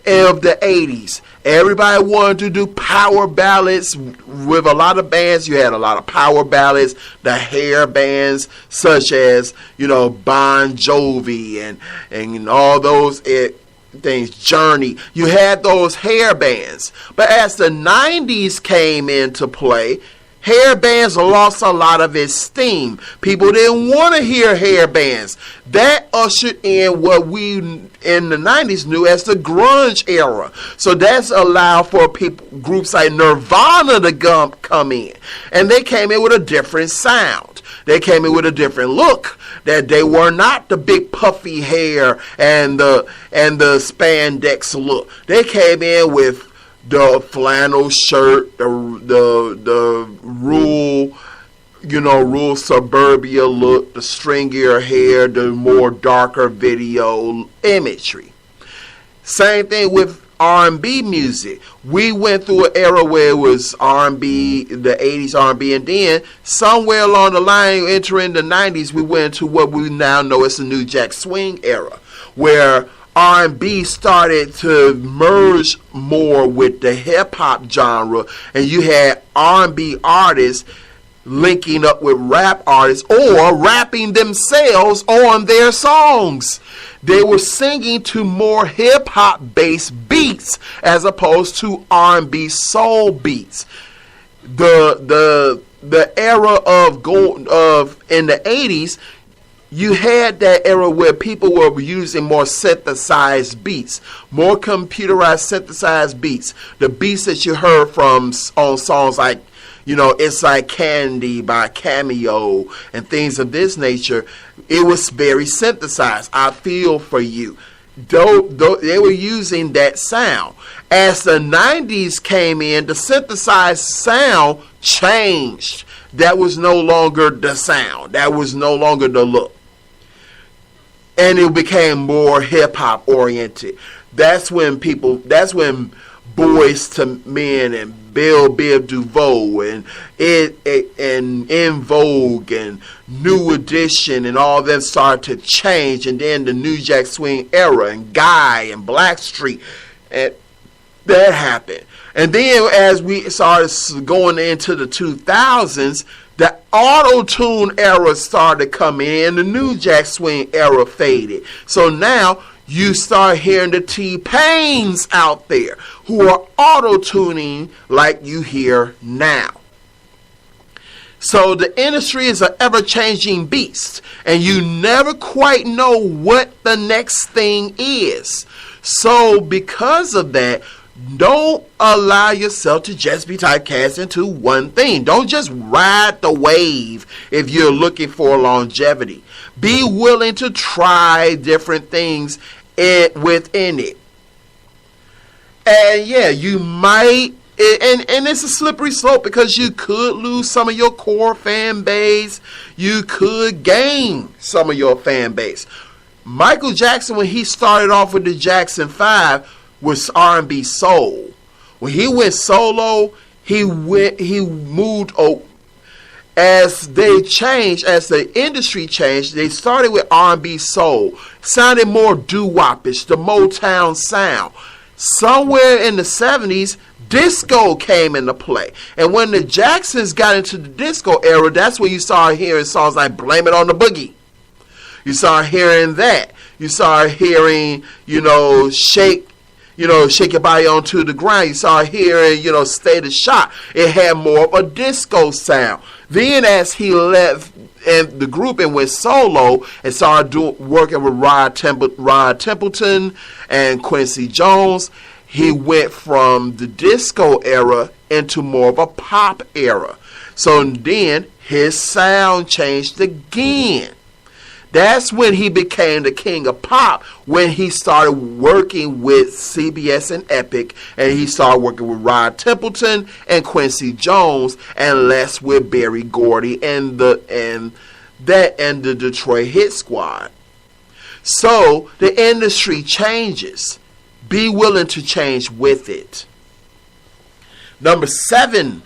of the 80s. Everybody wanted to do power ballads with a lot of bands. You had a lot of power ballads, the hair bands such as, Bon Jovi and all those things, Journey. You had those hair bands. But as the 90s came into play, hair bands lost a lot of its steam. People didn't want to hear hair bands. That ushered in what we in the 90s knew as the grunge era. So that's allowed for groups like Nirvana to come in. And they came in with a different sound. They came in with a different look. That they were not the big puffy hair and the spandex look. They came in with the flannel shirt, the rural suburbia look, the stringier hair, the more darker video imagery. Same thing with R&B music. We went through an era where it was R&B, the 80s R&B, and then somewhere along the line, entering the 90s, we went into what we now know as the New Jack Swing era, where R&B started to merge more with the hip-hop genre, and you had R&B artists linking up with rap artists or rapping themselves on their songs. They were singing to more hip-hop based beats as opposed to R&B soul beats. The era of in the 80s, you had that era where people were using more synthesized beats, more computerized synthesized beats. The beats that you heard on songs like, It's Like Candy by Cameo and things of this nature, it was very synthesized. I Feel For You. They were using that sound. As the 90s came in, the synthesized sound changed. That was no longer the sound. That was no longer the look. And it became more hip-hop oriented. That's when Boys to Men and Bell Biv DuVoe and En Vogue and New Edition and all them started to change. And then the New Jack Swing era and Guy and Blackstreet, and that happened. And then as we started going into the 2000s, the auto-tune era started coming in. The New Jack Swing era faded. So now you start hearing the T-Pains out there who are auto-tuning like you hear now. So the industry is an ever-changing beast, and you never quite know what the next thing is. So because of that, don't allow yourself to just be typecast into one thing. Don't just ride the wave if you're looking for longevity. Be willing to try different things within it. And yeah, you might, and it's a slippery slope because you could lose some of your core fan base. You could gain some of your fan base. Michael Jackson, when he started off with the Jackson 5, was R&B soul. When he went solo, he moved as they changed, as the industry changed. They started with R&B soul, sounded more doo-wopish, the Motown sound. Somewhere in the 70s, disco came into play. And when the Jacksons got into the disco era, that's when you started hearing songs like Blame It on the Boogie. You started hearing that. You started hearing, Shake Your Body Onto the Ground. You started hearing, State of Shock. It had more of a disco sound. Then as he left and the group and went solo and started working with Rod Templeton and Quincy Jones, he went from the disco era into more of a pop era. So then his sound changed again. That's when he became the king of pop, when he started working with CBS and Epic, and he started working with Rod Templeton and Quincy Jones, and less with Berry Gordy and the Detroit Hit Squad. So the industry changes. Be willing to change with it. Number 7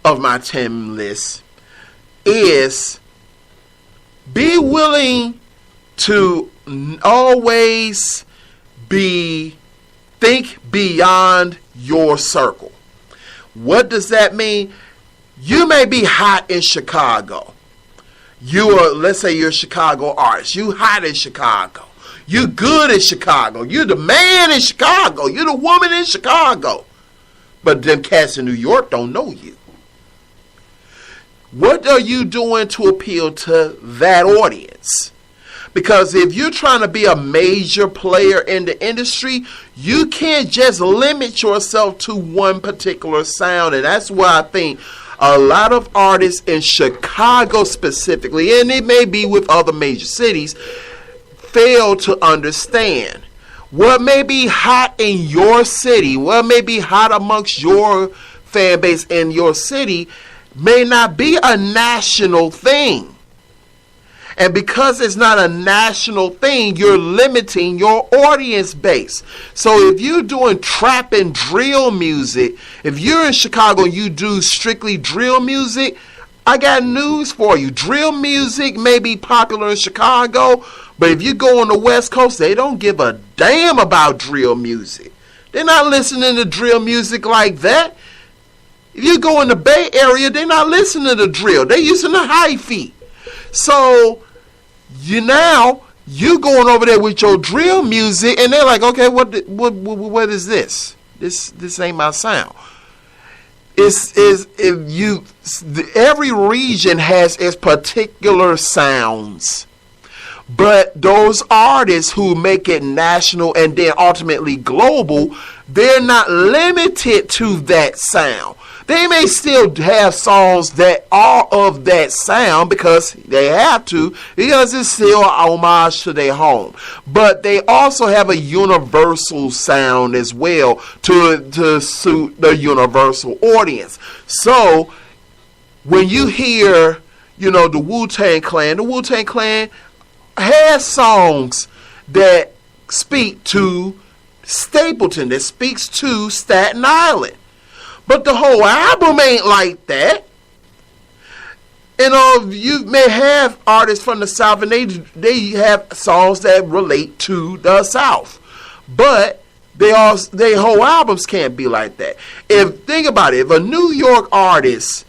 of my 10 list is be willing to always be Think beyond your circle. What does that mean? You may be hot in Chicago. Let's say you're a Chicago artist. You hot in Chicago. You good in Chicago. You're the man in Chicago. You're the woman in Chicago. But them cats in New York don't know you. What are you doing to appeal to that audience? Because if you're trying to be a major player in the industry, you can't just limit yourself to one particular sound. And that's why I think a lot of artists in Chicago specifically, and it may be with other major cities, fail to understand what may be hot in your city, what may be hot amongst your fan base in your city, may not be a national thing. And because it's not a national thing, you're limiting your audience base. So if you're doing trap and drill music, if you're in Chicago and you do strictly drill music, I got news for you. Drill music may be popular in Chicago, but if you go on the West Coast, they don't give a damn about drill music. They're not listening to drill music like that. If you go in the Bay Area, they're not listening to drill. They're using the hi-fi. So you going over there with your drill music, and they're like, okay, what is this? This ain't my sound. Every region has its particular sounds, but those artists who make it national and then ultimately global, they're not limited to that sound. They may still have songs that are of that sound because they have to, because it's still a homage to their home. But they also have a universal sound as well to suit the universal audience. So when you hear, the Wu-Tang Clan has songs that speak to Stapleton, that speaks to Staten Island. But the whole album ain't like that. You may have artists from the South, and they have songs that relate to the South. But their whole albums can't be like that. Think about it, if a New York artist,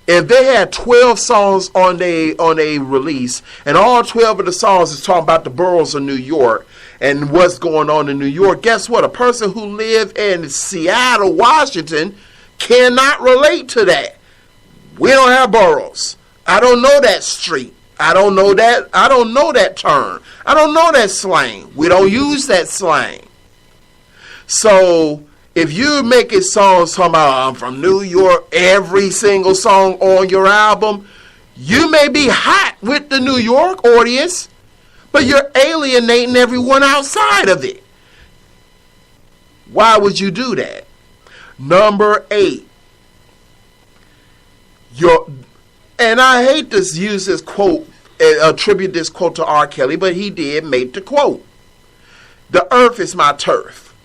if they had 12 songs on a release, and all 12 of the songs is talking about the boroughs of New York and what's going on in New York, guess what? A person who lived in Seattle, Washington, cannot relate to that. We don't have boroughs. I don't know that street. I don't know that term. I don't know that slang. We don't use that slang. So if you're making songs talking about I'm from New York, every single song on your album, you may be hot with the New York audience, but you're alienating everyone outside of it. Why would you do that? Number 8. And I hate to use this quote, attribute this quote to R. Kelly, but he did make the quote. The earth is my turf.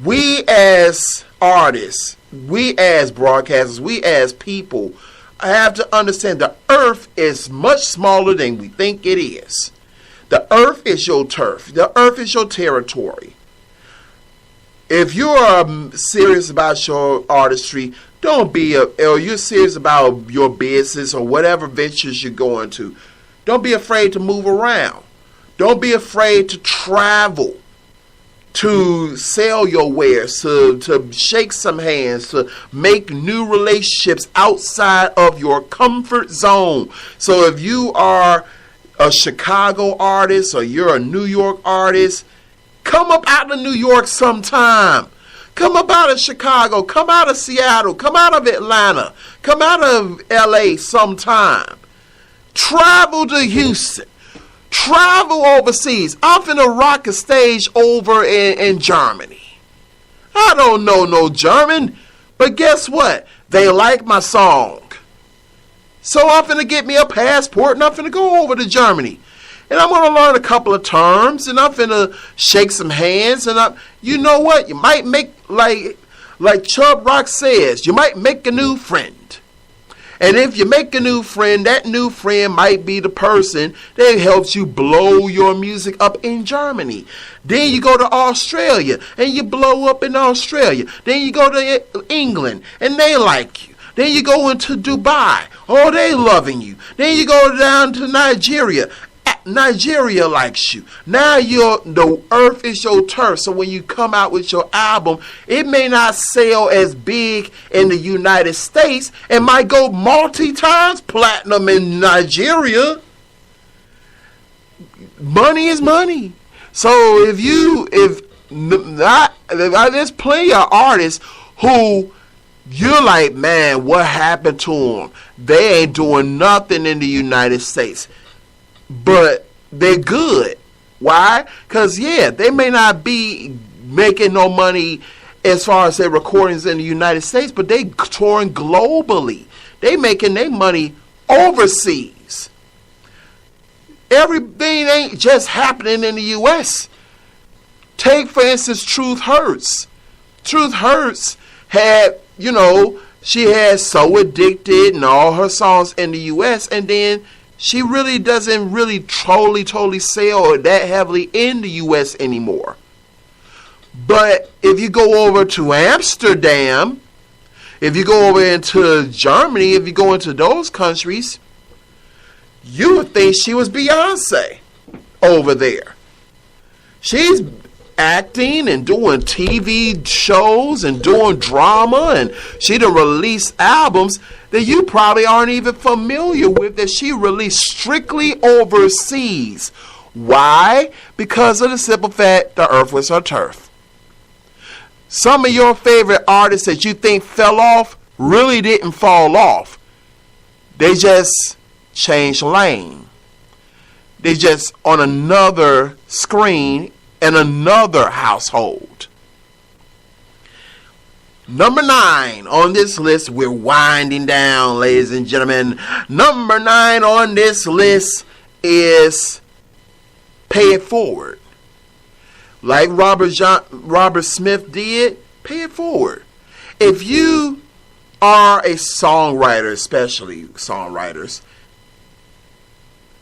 We as artists, we as broadcasters, we as people have to understand the earth is much smaller than we think it is. The earth is your turf. The earth is your territory. If you're serious about your artistry, or you're serious about your business or whatever ventures you're going to, don't be afraid to move around. Don't be afraid to travel, to sell your wares, to shake some hands, to make new relationships outside of your comfort zone. So if you are a Chicago artist or you're a New York artist, come up out of New York sometime. Come up out of Chicago. Come out of Seattle. Come out of Atlanta. Come out of LA sometime. Travel to Houston. Travel overseas. I'm finna rock a stage over in Germany. I don't know no German, but guess what? They like my song. So I'm finna get me a passport and I'm finna go over to Germany. And I'm going to learn a couple of terms, and I'm finna shake some hands, and you know what? You might make, like Chubb Rock says, you might make a new friend. And if you make a new friend, that new friend might be the person that helps you blow your music up in Germany. Then you go to Australia and you blow up in Australia. Then you go to England and they like you. Then you go into Dubai. Oh, they loving you. Then you go down to Nigeria. Nigeria likes you. Now the earth is your turf. So when you come out with your album, it may not sell as big in the United States. It might go multi-times platinum in Nigeria. Money is money. So if there's plenty of artists who you're like, man, what happened to them? They ain't doing nothing in the United States. But they're good. Why? Because, they may not be making no money as far as their recordings in the United States, but they touring globally. They making their money overseas. Everything ain't just happening in the U.S. Take, for instance, Truth Hurts. Truth Hurts had, she had So Addicted and all her songs in the U.S., and then she really doesn't really totally sell that heavily in the U.S. anymore. But if you go over to Amsterdam, if you go over into Germany, if you go into those countries, you would think she was Beyonce over there. She's acting and doing TV shows and doing drama, and she done released albums that you probably aren't even familiar with, that she released strictly overseas. Why? Because of the simple fact the earth was her turf. Some of your favorite artists that you think fell off really didn't fall off. They just changed lane. They just on another screen in another household. Number 9 on this list, we're winding down, ladies and gentlemen. Number 9 on this list is Pay It Forward. Like Robert Smith did, pay it forward. If you are a songwriter, especially songwriters,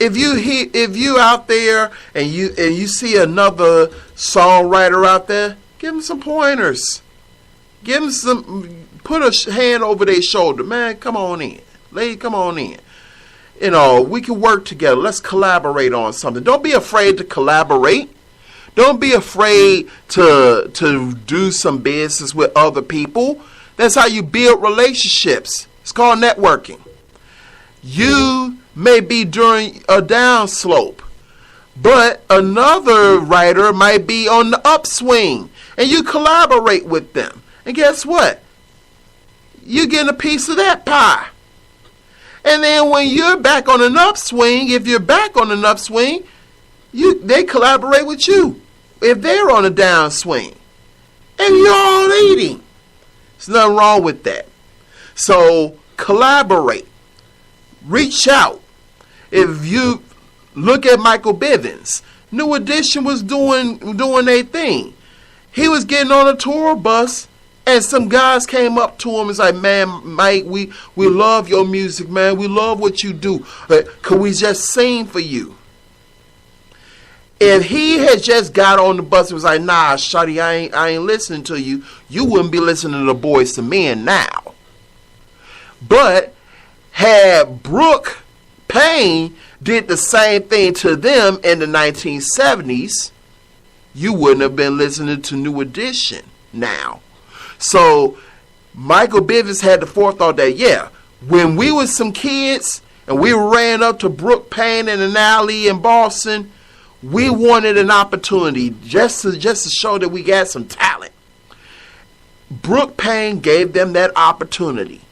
if you out there and you see another songwriter out there, give them some pointers. Give them some, put a hand over their shoulder. Man, come on in. Lady, come on in. We can work together. Let's collaborate on something. Don't be afraid to collaborate. Don't be afraid to do some business with other people. That's how you build relationships. It's called networking. You may be during a downslope, but another writer might be on the upswing, and you collaborate with them. And guess what? You're getting a piece of that pie. And then when you're back on an upswing, if you're back on an upswing, they collaborate with you if they're on a downswing. And you're all eating. There's nothing wrong with that. So collaborate. Reach out. If you look at Michael Bivins, New Edition was doing their thing. He was getting on a tour bus, and some guys came up to him and was like, man, Mike, we love your music, man. We love what you do. Could we just sing for you? If he had just got on the bus and was like, nah, shawty, I ain't listening to you, you wouldn't be listening to the Boys to Men now. But had Brooke Payne did the same thing to them in the 1970s, you wouldn't have been listening to New Edition now. So Michael Bivins had the forethought that, when we was some kids and we ran up to Brooke Payne in an alley in Boston, we wanted an opportunity just to show that we got some talent. Brooke Payne gave them that opportunity.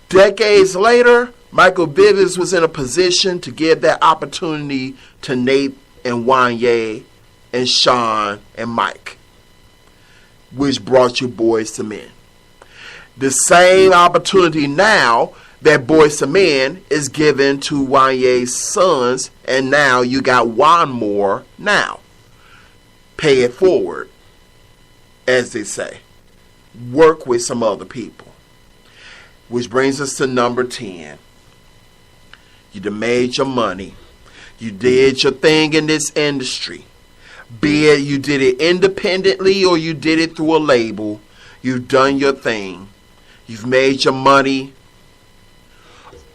Decades later, Michael Bivins was in a position to give that opportunity to Nate and Wanye and Sean and Mike, which brought you Boys to Men. The same opportunity now that Boys to Men is given to Wanye's sons, and now you got one more now. Pay it forward, as they say. Work with some other people. Which brings us to number 10. You done made your money. You did your thing in this industry. Be it you did it independently or you did it through a label. You've done your thing. You've made your money.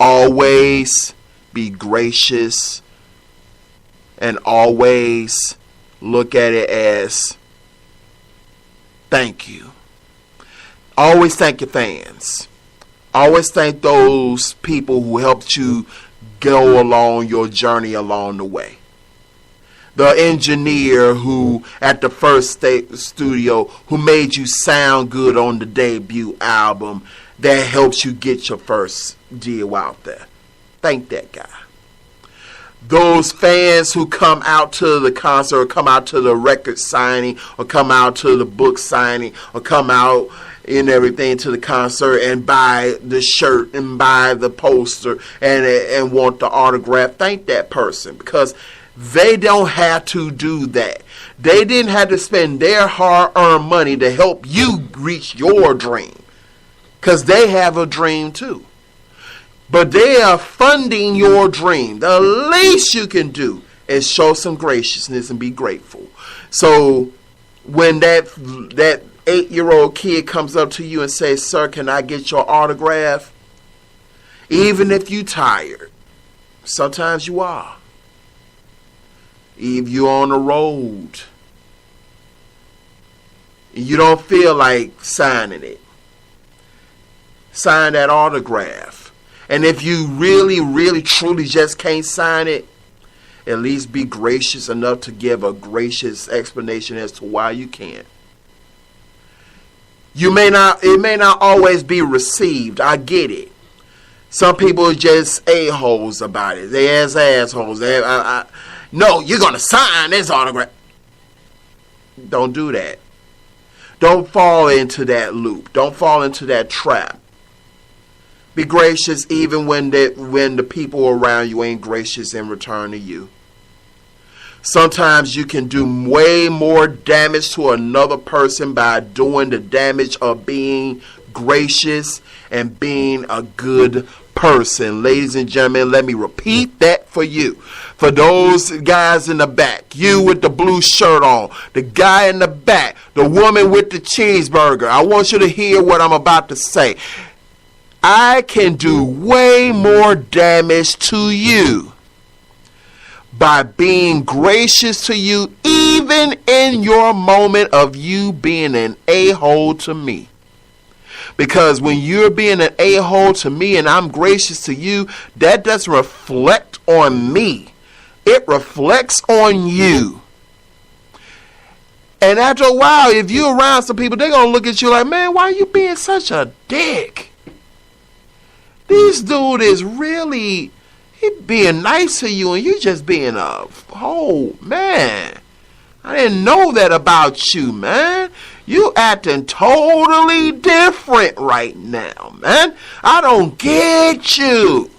Always be gracious and always look at it as thank you. Always thank your fans. Always thank those people who helped you go along your journey along the way. The engineer who at the first studio who made you sound good on the debut album that helps you get your first deal out there. Thank that guy. Those fans who come out to the concert or come out to the record signing or come out to the book signing or come out and everything to the concert and buy the shirt and buy the poster and want the autograph. Thank that person, because they don't have to do that. They didn't have to spend their hard-earned money to help you reach your dream, because they have a dream too. But they are funding your dream. The least you can do is show some graciousness and be grateful. So when that 8-year-old kid comes up to you and says, "Sir, can I get your autograph?" Even if you're tired, sometimes you are. If you're on the road, you don't feel like signing it, sign that autograph. And if you really, really, truly just can't sign it, at least be gracious enough to give a gracious explanation as to why you can't. It may not always be received. I get it. Some people are just a-holes about it. They as assholes. No, you're going to sign this autograph. Don't do that. Don't fall into that loop. Don't fall into that trap. Be gracious even when the people around you ain't gracious in return to you. Sometimes you can do way more damage to another person by doing the damage of being gracious and being a good person. Ladies and gentlemen, let me repeat that for you. For those guys in the back, you with the blue shirt on, the guy in the back, the woman with the cheeseburger, I want you to hear what I'm about to say. I can do way more damage to you by being gracious to you, even in your moment of you being an a-hole to me. Because when you're being an a-hole to me and I'm gracious to you, that doesn't reflect on me. It reflects on you. And after a while, if you're around some people, they're going to look at you like, man, why are you being such a dick? This dude is really, he being nice to you and you just being a whole man. I didn't know that about you, man. You acting totally different right now, man. I don't get you.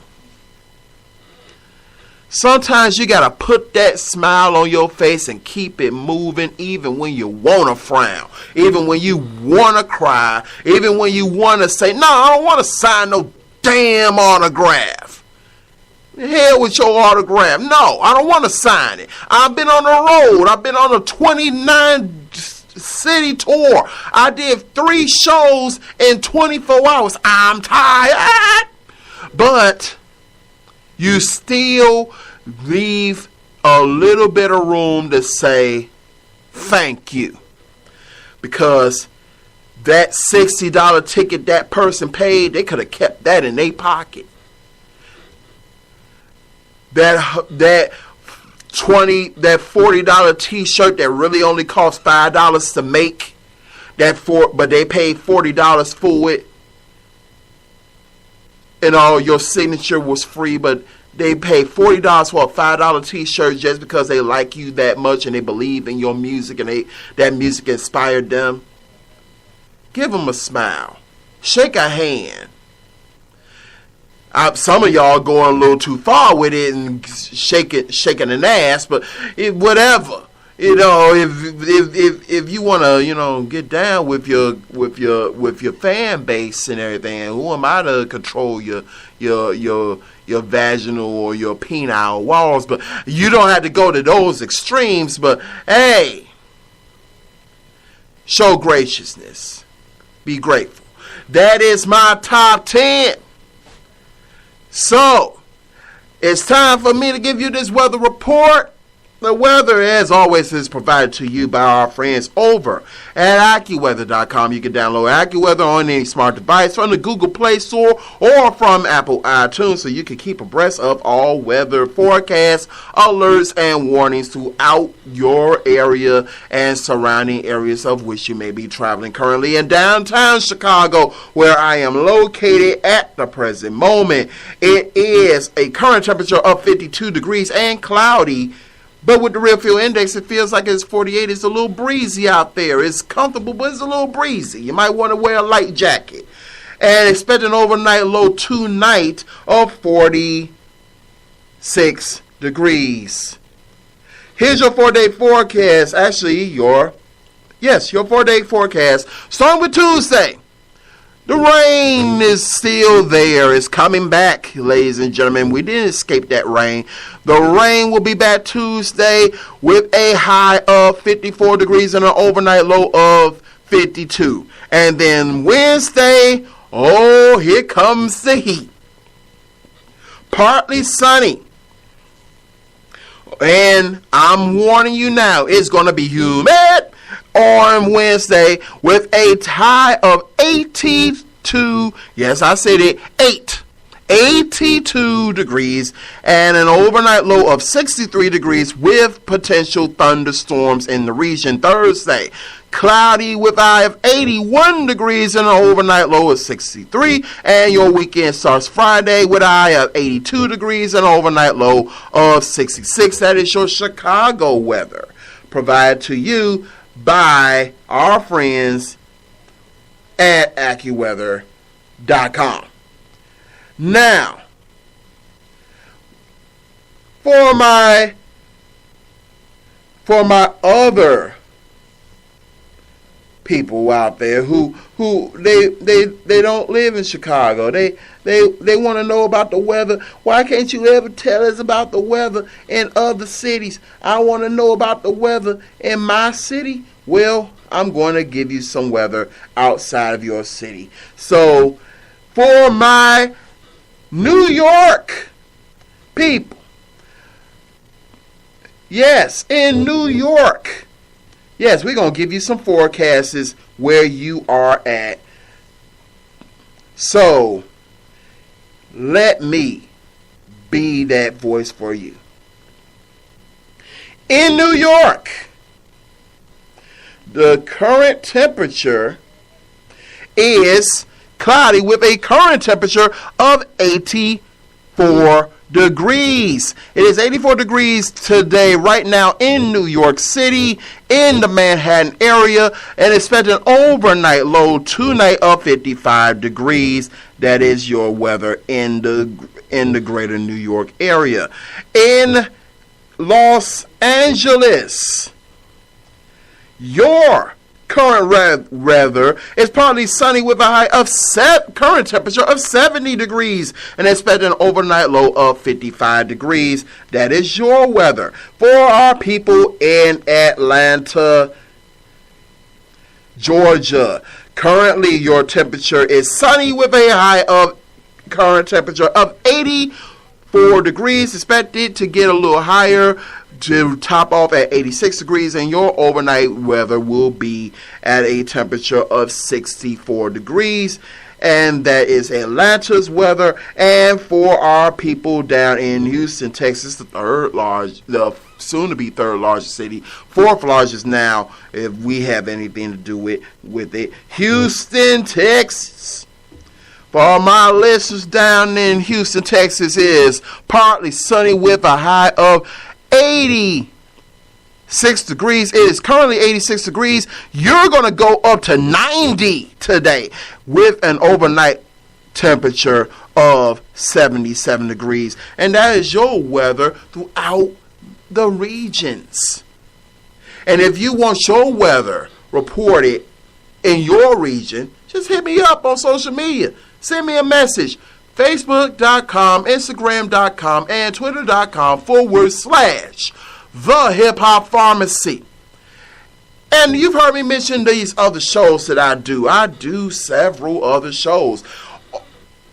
Sometimes you got to put that smile on your face and keep it moving even when you want to frown, even when you want to cry, even when you want to say, no, I don't want to sign no damn autograph. Hell with your autograph. No, I don't want to sign it. I've been on the road. I've been on a 29 city tour. I did 3 shows in 24 hours. I'm tired. But you still leave a little bit of room to say thank you. Because that $60 ticket that person paid, they could have kept that in their pocket. That $40 t-shirt that really only cost $5 to make, but they paid $40 for it. And all your signature was free, but they paid $40 for a $5 t-shirt just because they like you that much and they believe in your music and that music inspired them. Give them a smile. Shake a hand. Some of y'all going a little too far with it and shaking an ass, but whatever. if you want to, get down with your fan base and everything, who am I to control your vaginal or your penile walls? But you don't have to go to those extremes. But hey, show graciousness. Be grateful. That is my top 10. So, it's time for me to give you this weather report. The weather, as always, is provided to you by our friends over at AccuWeather.com. You can download AccuWeather on any smart device from the Google Play Store or from Apple iTunes, so you can keep abreast of all weather forecasts, alerts, and warnings throughout your area and surrounding areas of which you may be traveling currently in downtown Chicago, where I am located at the present moment. It is a current temperature of 52 degrees and cloudy. But with the real feel index, it feels like it's 48. It's a little breezy out there. It's comfortable, but it's a little breezy. You might want to wear a light jacket. And expect an overnight low tonight of 46 degrees. Here's your 4-day forecast. Actually, your 4-day forecast. Starting with Tuesday. The rain is still there. It's coming back, ladies and gentlemen. We didn't escape that rain. The rain will be back Tuesday with a high of 54 degrees and an overnight low of 52. And then Wednesday, here comes the heat. Partly sunny. And I'm warning you now, it's going to be humid on Wednesday with a high of 82, yes, I said it, 82 degrees and an overnight low of 63 degrees with potential thunderstorms in the region. Thursday, cloudy with a high of 81 degrees and an overnight low of 63. And your weekend starts Friday with a high of 82 degrees and an overnight low of 66. That is your Chicago weather, provided to you by our friends at AccuWeather.com. Now, for my other people out there who they don't live in Chicago, they want to know about the weather. Why can't you ever tell us about the weather in other cities? I want to know about the weather in my city. Well, I'm going to give you some weather outside of your city. So, for my New York people, yes, in New York, yes, we're going to give you some forecasts where you are at. So, let me be that voice for you. In New York, the current temperature is cloudy with a current temperature of 84 degrees. It is 84 degrees today, right now in New York City, in the Manhattan area, and expect an overnight low tonight of 55 degrees. That is your weather in the greater New York area. In Los Angeles, your current weather is partly sunny with a high of current temperature of 70 degrees and expect an overnight low of 55 degrees. That is your weather. For our people in Atlanta, Georgia, currently your temperature is sunny with a high of current temperature of 84 degrees. Expected to get a little higher to top off at 86 degrees, and your overnight weather will be at a temperature of 64 degrees. And that is Atlanta's weather. And for our people down in Houston, Texas, the soon-to-be third largest city, fourth largest now, if we have anything to do with it, Houston, Texas. For all my listeners down in Houston, Texas, is partly sunny with a high of 86 degrees. It is currently 86 degrees. You're going to go up to 90 today with an overnight temperature of 77 degrees. And that is your weather throughout the regions. And if you want your weather reported in your region, just hit me up on social media. Send me a message. Facebook.com, Instagram.com, and Twitter.com/The Hip Hop Pharmacy. And you've heard me mention these other shows that I do. I do several other shows.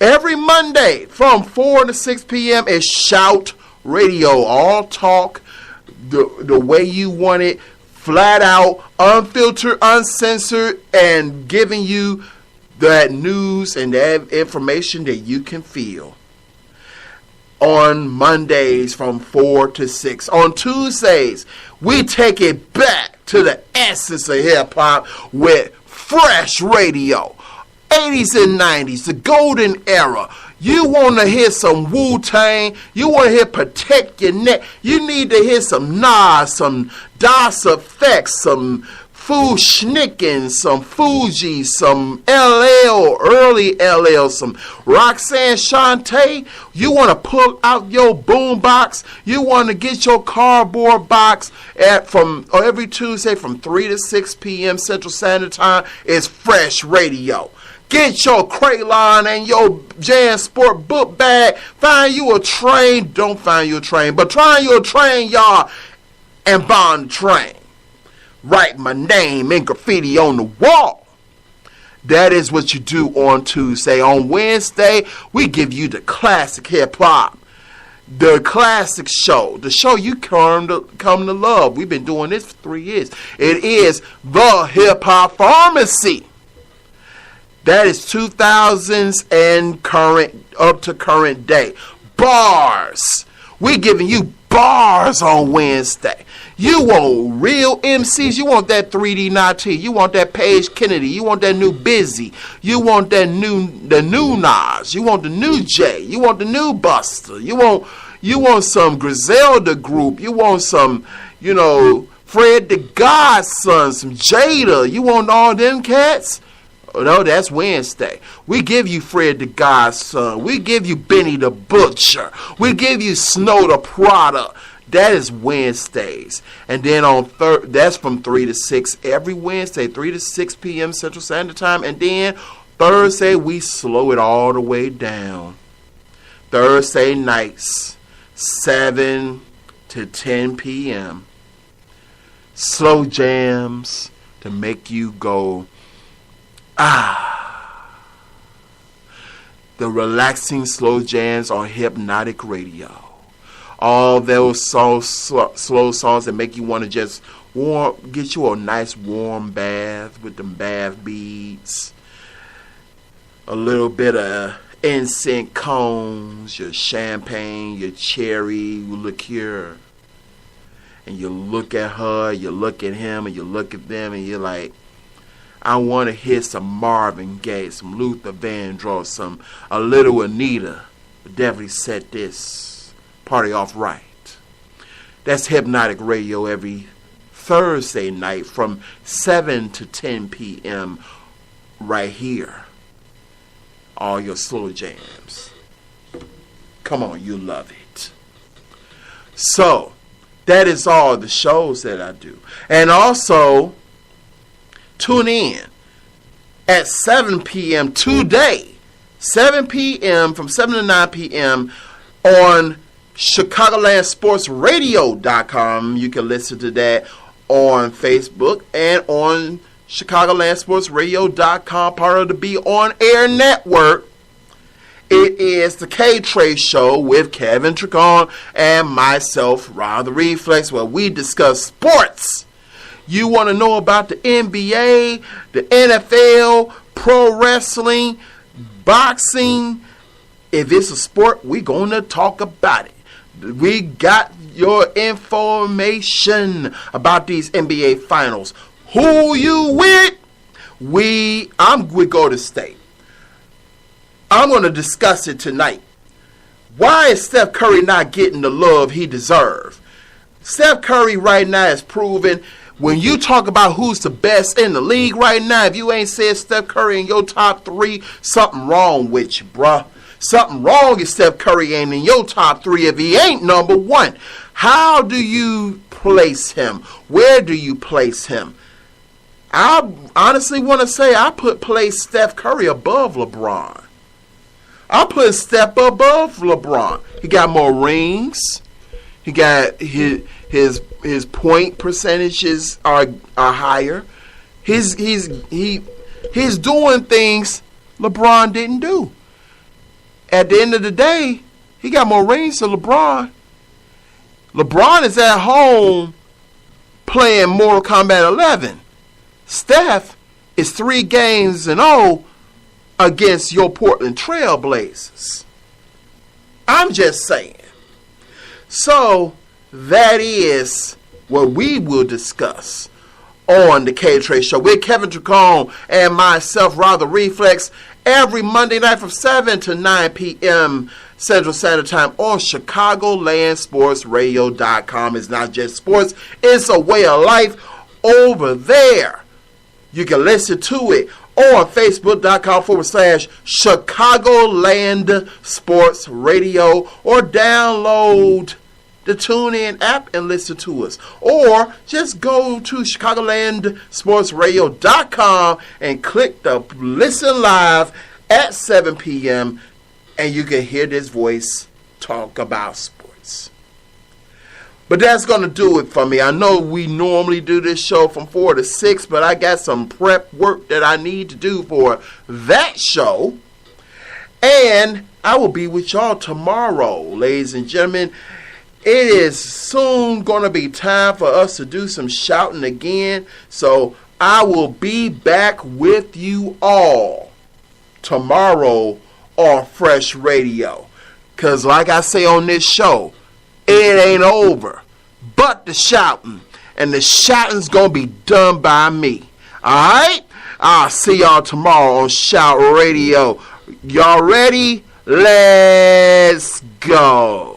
Every Monday from 4 to 6 p.m. is Shout Radio. All talk, the way you want it, flat out, unfiltered, uncensored, and giving you that news and that information that you can feel. On Mondays from 4 to 6. On Tuesdays, we take it back to the essence of hip-hop with Fresh Radio. 80s and 90s, the golden era. You want to hear some Wu-Tang. You want to hear Protect Your Neck. You need to hear some Nas, some Das Effects, some Fu Schnicken, some Fuji, some LL, early LL, some Roxanne Shante. You want to pull out your boom box. You want to get your cardboard box from every Tuesday from 3 to 6 p.m. Central Standard Time. It's Fresh Radio. Get your Craylon and your Jan Sport book bag. Find you a train. Don't find you a train, but try you a train, y'all, and bond the train. Write my name in graffiti on the wall. That is what you do on Tuesday. On Wednesday, we give you the classic hip hop, the classic show, the show you come to love. We've been doing this for 3 years. It is the Hip Hop Pharmacy. That is 2000s and current, up to current day. Bars. We giving you bars on Wednesday. You want real MCs. You want that 3D Nati. You want that Paige Kennedy. You want that new Busy. You want the new Nas. You want the new Jay. You want the new Buster. You want some Griselda group. You want some, Fred the Godson, some Jada. You want all them cats? Oh, no, that's Wednesday. We give you Fred the Godson. We give you Benny the Butcher. We give you Snow the Prada. That is Wednesdays. And then on that's from 3 to 6 every Wednesday, 3 to 6 p.m. Central Standard Time. And then Thursday, we slow it all the way down. Thursday nights, 7 to 10 p.m. Slow jams to make you go, the relaxing slow jams on Hypnotic Radio. All those slow songs that make you want to just get you a nice warm bath with them bath beads. A little bit of incense cones, your champagne, your cherry liqueur. And you look at her, you look at him, and you look at them, and you're like, I want to hear some Marvin Gaye, some Luther Vandross, a little Anita. But definitely set this party off right. That's Hypnotic Radio every Thursday night from 7 to 10 p.m. right here. All your slow jams. Come on, you love it. So, that is all the shows that I do. And also, tune in at 7 p.m. today. 7 p.m. from 7 to 9 p.m. on ChicagolandSportsRadio.com. You can listen to that on Facebook and on ChicagolandSportsRadio.com, part of the Be On Air Network. It is the K-Trade Show with Kevin Tricon and myself, Ron the Reflex, where we discuss sports. You want to know about the NBA, the NFL, pro wrestling, boxing. If it's a sport, we're going to talk about it. We got your information about these NBA finals. Who you with? I'm with Golden State. I'm going to discuss it tonight. Why is Steph Curry not getting the love he deserves? Steph Curry right now is proven, when you talk about who's the best in the league right now, if you ain't said Steph Curry in your top 3, something wrong with you, bruh. Something wrong if Steph Curry ain't in your top 3 if he ain't number 1. How do you place him? Where do you place him? I honestly want to say I place Steph Curry above LeBron. I put Steph above LeBron. He got more rings. He got his point percentages are higher. He's doing things LeBron didn't do. At the end of the day, he got more rings than LeBron. LeBron is at home playing Mortal Kombat 11. Steph is 3-0 against your Portland Trail Blazers. I'm just saying. So that is what we will discuss on the K-Trade Show with Kevin Tracone and myself, Rob the Reflex, every Monday night from 7 to 9 p.m. Central Standard Time on ChicagolandSportsRadio.com. It's not just sports, it's a way of life over there. You can listen to it on Facebook.com/Chicagoland Sports Radio or download the TuneIn app and listen to us. Or just go to ChicagolandSportsRadio.com and click the Listen Live at 7 p.m. and you can hear this voice talk about sports. But that's going to do it for me. I know we normally do this show from 4 to 6, but I got some prep work that I need to do for that show. And I will be with y'all tomorrow, ladies and gentlemen. It is soon going to be time for us to do some shouting again. So I will be back with you all tomorrow on Fresh Radio. Because like I say on this show, it ain't over but the shouting. And the shouting's going to be done by me. Alright? I'll see y'all tomorrow on Shout Radio. Y'all ready? Let's go.